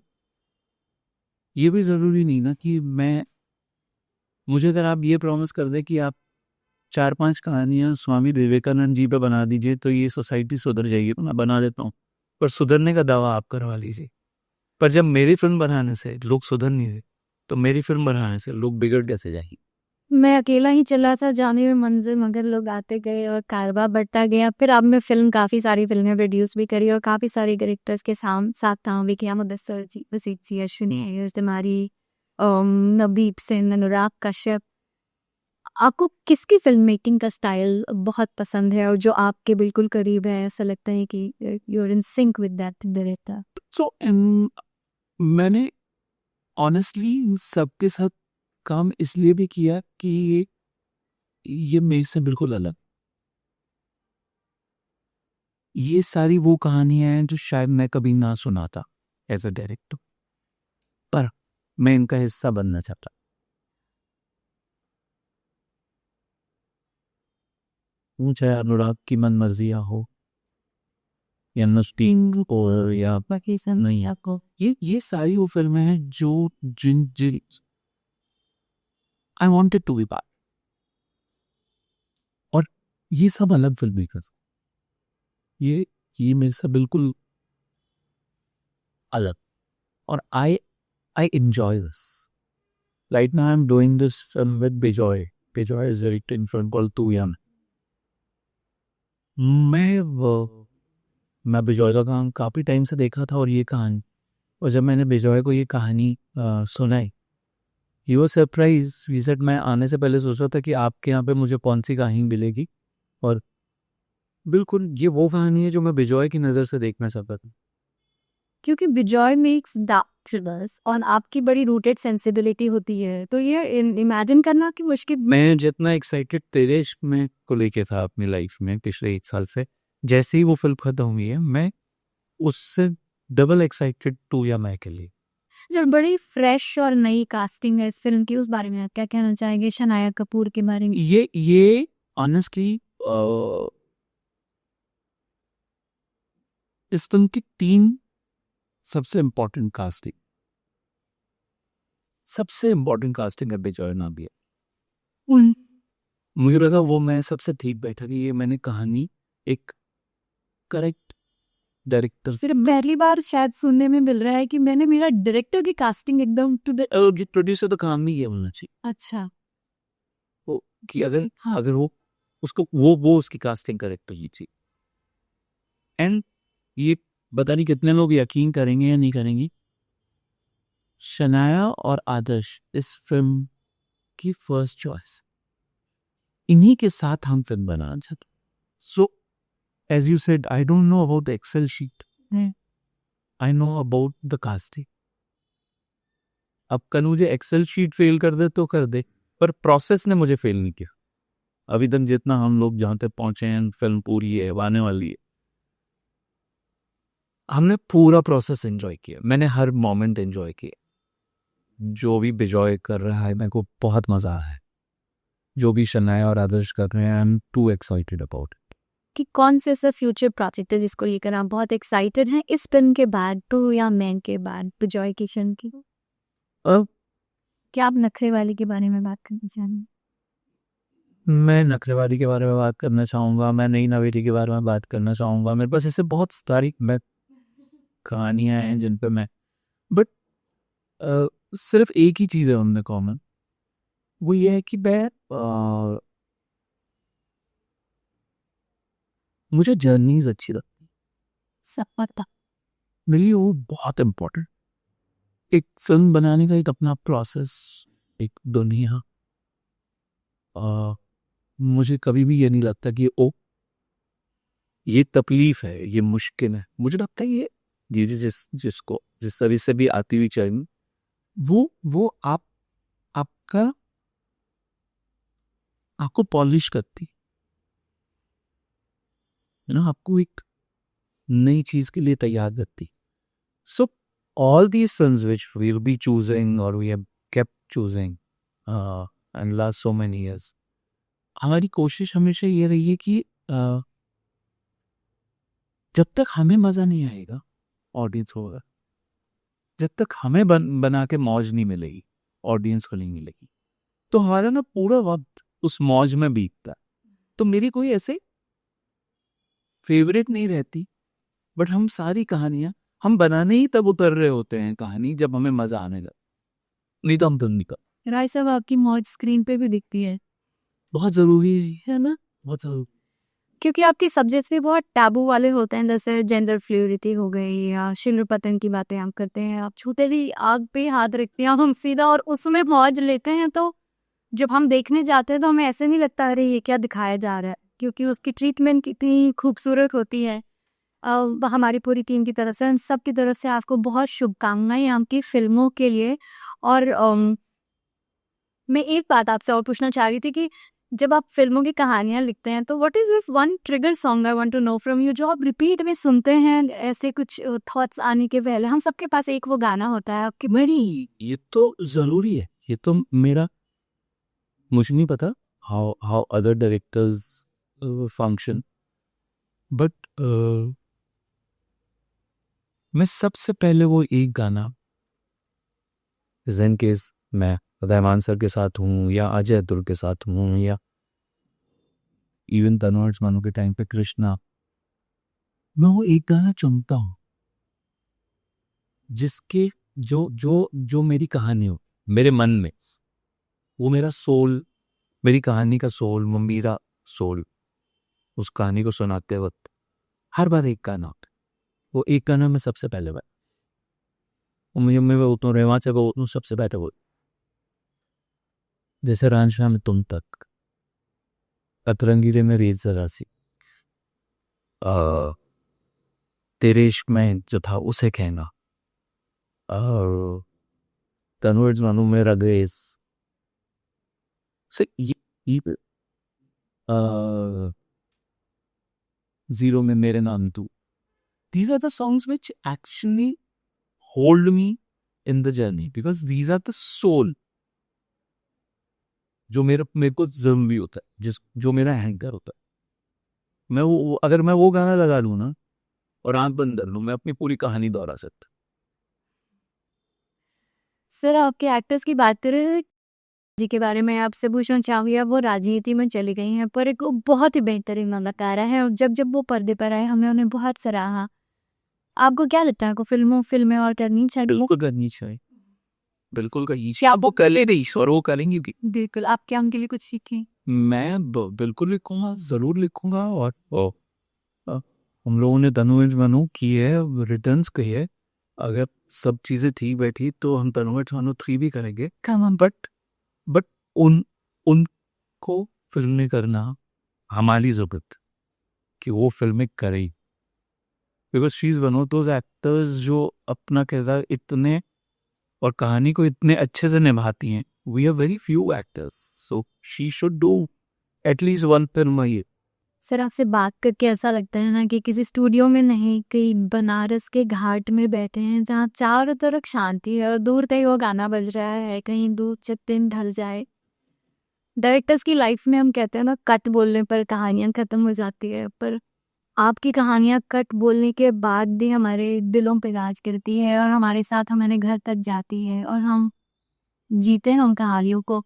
ये भी ज़रूरी नहीं ना कि मुझे अगर आप ये प्रॉमिस कर दें कि आप 4-5 कहानियाँ स्वामी विवेकानंद जी पे बना दीजिए तो ये सोसाइटी सुधर जाएगी, तो मैं बना देता हूँ, पर सुधरने का दावा आप करवा लीजिए। पर जब मेरी फिल्म बनाने से लोग सुधर नहीं रहे, तो मेरी फिल्म बनाने से लोग बिगड़ कैसे जाएंगे? मैं अकेला ही चला था जाने में मंजिल, मगर लोग आते गए और कारवा बढ़ता गया। फिर अब मैं फिल्म काफ़ी सारी फिल्में प्रोड्यूस भी करी और काफ़ी सारे डायरेक्टर्स के साथ काम भी किया। मुदस्सिर जी, वसीत जी, अश्विनी अय्यर, तिवारी, नवदीप सिंह, अनुराग कश्यप। आपको किसकी फिल्म मेकिंग का स्टाइल बहुत पसंद है और जो आपके बिल्कुल करीब है, ऐसा लगता है कि you are in sync with that director? So मैंने ऑनेस्टली इन सबके साथ काम इसलिए भी किया कि ये मेरे से बिल्कुल अलग। ये सारी वो कहानियां हैं जो शायद मैं कभी ना सुनाता एज अ डायरेक्टर, पर मैं इनका हिस्सा बनना चाहता। वो चाहे अनुराग की मन मर्जियाँ हो या नस्टिंग और या पाकिस्तान नहीं, आपको ये सारी वो फिल्में हैं जो जिन जिन I wanted to be part, और ये सब अलग फिल्म मेकर्स, ये मेरे से बिल्कुल अलग, और I enjoy this. Right now I am doing this film with Bijoy. Bijoy is directing film called तू या मैं बिजॉय का काम काफ़ी टाइम से देखा था, और ये कहानी, और जब मैंने बिजॉय को ये कहानी सुनाई, he was surprise. He said मैं आने से पहले सोच रहा था कि आपके यहाँ पे मुझे कौन सी कहानी मिलेगी, और बिल्कुल ये वो कहानी है जो मैं बिजॉय की नज़र से देखना चाहता था। क्योंकि बिजॉय मेक्स डार्क थ्रिलर्स और आपकी बड़ी रूटेड सेंसिबिलिटी होती है, तो ये इमेजिन करना कि मुश्किल। मैं जितना एक्साइटेड तेरे इश्क में को लेके था अपनी लाइफ में पिछले 1 साल से, जैसे ही वो फिल्म खत्म हुई है, मैं उससे डबल एक्साइटेड टू या मैं के लिए। जो बड़ी फ्रेश और नई कास्टिंग है इस फिल्म की, उस बारे में आप क्या कहना चाहेंगे? शनाया कपूर के बारे में। ये ऑनेस्टली इस फिल्म की 3 सबसे इम्पोर्टेंट कास्टिंग है बिजॉय नाम है। मुझे लगा वो मैं सबसे ठीक बैठा कि ये मैंने कहानी एक करेक्ट डायरेक्टर से। सिर्फ पहली बार शायद सुनने में मिल रहा है कि मैंने मेरा डायरेक्टर की कास्टिंग एकदम टू द। प्रोड्यूसर तो काम ही ये बोलना चाहिए अच्छा, वो, कि अगर वो उसको वो उसकी कास्टिंग करेक्ट होनी चाहिए। एंड ये पता नहीं कितने लोग यकीन करेंगे या नहीं करेंगे, शनाया और आदर्श इस फिल्म की फर्स्ट चॉइस, इन्हीं के साथ हम फिल्म बनाना चाहते। So as you said, I don't know about the excel sheet, I know about the casting. अब कल मुझे एक्सेल शीट फेल कर दे तो कर दे, पर प्रोसेस ने मुझे फेल नहीं किया अभी तक। जितना हम लोग जहाँ तक पहुंचे हैं, फिल्म पूरी है, आने वाली है, हमने पूरा प्रोसेस एंजॉय किया। मैंने हर मोमेंट एंजॉय किया। जो भी बिजॉय कर रहा है मेरे को बहुत मजा आया है, जो भी शनाया और आदर्श कर रहे हैं, I am to excited about it. कि कौन से ऐसा फ्यूचर प्रोजेक्ट है जिसको लेकर आप बहुत एक्साइटेड हैं इस फिल्म के बाद, टू या मैं के बाद, बिजॉय की फिल्म की? अब क्या आप नखरे वाली के बारे में बात करना चाहेंगे? मैं नखरेवाली के बारे में बात करना चाहूँगा, मैं नई नवेली के बारे में बात करना चाहूँगा। मेरे पास ऐसे बहुत सारी कहानियाँ हैं जिन पे मैं, बट सिर्फ एक ही चीज़ है उनमें कॉमन, वो ये है कि मैं मुझे जर्नीज अच्छी लगती। सब पता। मेरे लिए वो बहुत इम्पोर्टेंट। एक फिल्म बनाने का एक अपना प्रोसेस, एक दुनिया। मुझे कभी भी ये नहीं लगता कि ओ ये तकलीफ है, ये मुश्किल है। मुझे लगता है ये धीरे जिस तरह से भी आती हुई चल, वो आपका आपको पॉलिश करती, आपको एक नई चीज के लिए तैयार करती। So all these films which we will be choosing और we have kept choosing and last so many years, हमारी कोशिश हमेशा ये रही है कि जब तक हमें मजा नहीं आएगा ऑडियंस होगा, जब तक हमें बना के मौज नहीं मिलेगी ऑडियंस को नहीं मिलेगी, तो हमारा ना पूरा वक्त उस मौज में बीतता है। तो मेरी कोई ऐसे फेवरेट नहीं रहती, बट हम सारी कहानियां हम बनाने ही तब उतर रहे होते हैं कहानी जब हमें मजा आने लगे, नहीं तो हम फिल्म निकल। राय साहब, आपकी मौज स्क्रीन पे भी दिखती है। बहुत जरूरी है ना, बहुत जरूरी। क्योंकि आपके सब्जेक्ट्स भी बहुत टैबू वाले होते हैं, जैसे जेंडर फ्लूइडिटी हो गई या शिल्र पतन की बातें आप करते हैं। आप छूते भी आग पे हाथ रखते हैं हम सीधा, और उसमें मौज लेते हैं। तो जब हम देखने जाते हैं तो हमें ऐसे नहीं लगता अरे ये क्या दिखाया जा रहा है, क्योंकि उसकी ट्रीटमेंट कितनी खूबसूरत होती है। हमारी पूरी टीम की तरफ से, सब की तरफ से आपको बहुत शुभकामनाएं आपकी फिल्मों के लिए। और मैं एक बात आपसे और पूछना चाह रही थी कि जब आप फिल्मों की कहानियां लिखते हैं तो what is with one trigger song I want to know from you, जो आप रिपीट में सुनते हैं ऐसे कुछ थॉट्स आने के पहले? हम सबके पास एक वो गाना होता है आपके। मेरी ये तो जरूरी है, ये तो मेरा, मुझे नहीं पता how how other directors function, but मैं सबसे पहले वो एक गाना, इन केस मैं रहमान सर के साथ हूँ या अजय अतुल के साथ हूँ या इवन तनुज मानो के टाइम पे कृष्णा, मैं वो एक गाना चुनता हूँ जिसके जो जो जो मेरी कहानी हो मेरे मन में, वो मेरा सोल, मेरी कहानी का सोल, वो मेरा सोल, उस कहानी को सुनाते वक्त हर बार एक गाना होता है। वो एक गाना मैं सबसे पहले बार मैं बोलता हूँ रहमान से बोलता हूँ सबसे पहले वो, जैसे रांझा में तुम तक, अतरंगीरे में रेत जरा सी, तेरे इश्क में जो था उसे कहना, और तनुज मानो मेरा ग्रेस से ये जीरो में मेरे नाम तू, these are the songs which actually hold me in the journey because these are the soul जो मेरे को जरूरी होता है, जो मेरा हैंकर होता है। मैं वो अगर मैं वो गाना लगा लूँ ना और आंख बंद कर लूँ, मैं अपनी पूरी कहानी दोहरा सकता। सर आपके एक्टर्स की बात करें जी के बारे में आपसे पूछना चाहूँगी। अब वो राजनीति में चली गई हैं, पर एक बहुत ही बेहतरीन अदाकारा है और जब जब वो पर्दे पर आए हमने उन्हें बहुत सराहा। आपको क्या लगता है को फिल्में और करनी चाहिए? बिल्कुल करनी चाहिए, बिल्कुल करनी चाहिए। अब वो कर ले रही और वो करेंगी भी। बिल्कुल, आप क्या उनके लिए कुछ सीखें? मैं बिल्कुल लिखूंगा, जरूर लिखूंगा। और हम लोगों ने तनुज मनु की है, रिटर्न्स की है, अगर सब चीजें ठीक बैठी तो हम तनुज मनु 3 भी करेंगे। बट उनको फिल्में करना हमारी जरूरत कि वो फिल्में करें, because she is one of those actors जो अपना किरदार इतने और कहानी को इतने अच्छे से निभाती हैं। We are very few actors, so she should do at least 1 film a year. Sir आपसे बात करके ऐसा लगता है ना कि किसी स्टूडियो में नहीं, कहीं बनारस के घाट में बैठे हैं जहाँ चारों तरफ शांति है और दूर तक वो गाना बज रहा है, कहीं दूर जब दिन ढल जाए। डायरेक्टर्स की लाइफ में हम कहते हैं ना कट बोलने पर कहानियाँ खत्म हो जाती है, पर आपकी कहानियाँ कट बोलने के बाद भी हमारे दिलों पे राज करती है और हमारे साथ हमारे घर तक जाती है और हम जीते हैं उन कहानियों को।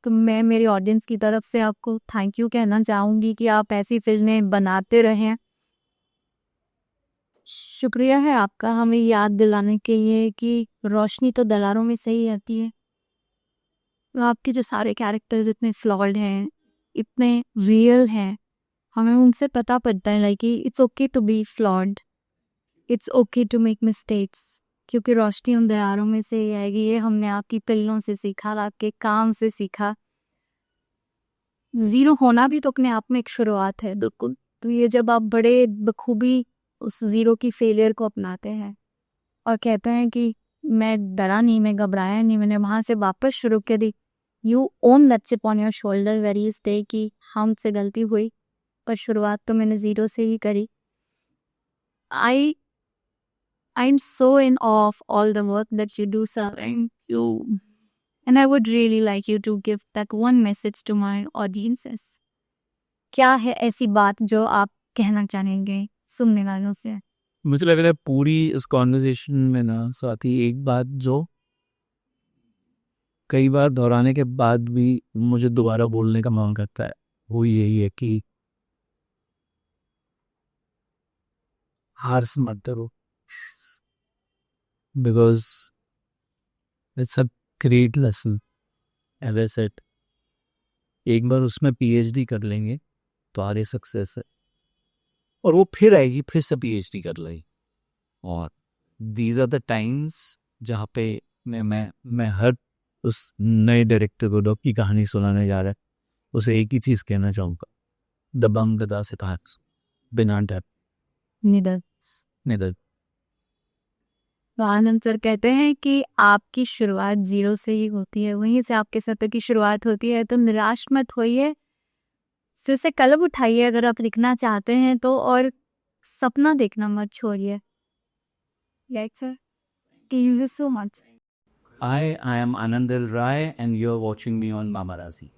तो मैं मेरी ऑडियंस की तरफ से आपको थैंक यू कहना चाहूँगी कि आप ऐसी फिल्में बनाते रहें। शुक्रिया है आपका हमें याद दिलाने के लिए कि रोशनी तो दलारों में से ही आती है। तो आपके जो सारे कैरेक्टर्स इतने फ्लॉड हैं, इतने रियल हैं, हमें उनसे पता पड़ता है like it's okay to be flawed, it's okay to make mistakes, क्योंकि रोशनी उन दरारों में से ही आएगी। ये हमने आपकी फिल्मों से सीखा, आपके काम से सीखा। जीरो होना भी तो अपने आप में एक शुरुआत है। बिल्कुल, तो ये जब आप बड़े बखूबी उस जीरो की फेलियर को अपनाते हैं और कहते हैं कि मैं डरा नहीं, मैं घबराया नहीं, मैंने वहां से वापस शुरू कर दी, you own that chip on your shoulder very stay कि हमसे गलती हुई पर शुरुआत तो मैंने जीरो से ही करी। I'm so in awe of all the work that you do, sir. Thank you. And I would really like you to give that one message to my audiences. क्या है ऐसी बात जो आप कहना चाहेंगे सुनने वालों से? मुझे लग रहा है पूरी इस कॉन्वर्जेशन में ना साथी एक बात जो कई बार दोहराने के बाद भी मुझे दोबारा बोलने का मन करता है, वो यही है कि हार से मत डरो, because it's a great lesson. As I said, एक बार उसमें पीएचडी कर लेंगे तो आगे सक्सेस है, और वो फिर आएगी, फिर से पीएचडी कर लेगी। और दीज आर द टाइम्स जहाँ पे मैं हर उस नए डायरेक्टर को डॉग की कहानी सुनाने जा रहा है, उसे एक ही चीज़ कहना चाहूँगा, दबंग गदा सितार बिना डर निडर। निडर। तो आनंद सर कहते हैं कि आपकी शुरुआत 0 से ही होती है, वहीं से आपके सत्य की शुरुआत होती है। तो निराश मत होइए, फिर से कलम उठाइए अगर आप लिखना चाहते हैं तो, और सपना देखना मत छोड़िए। Right sir, thank you so much. I am Anandil Rai and you're watching me on Mama Razi.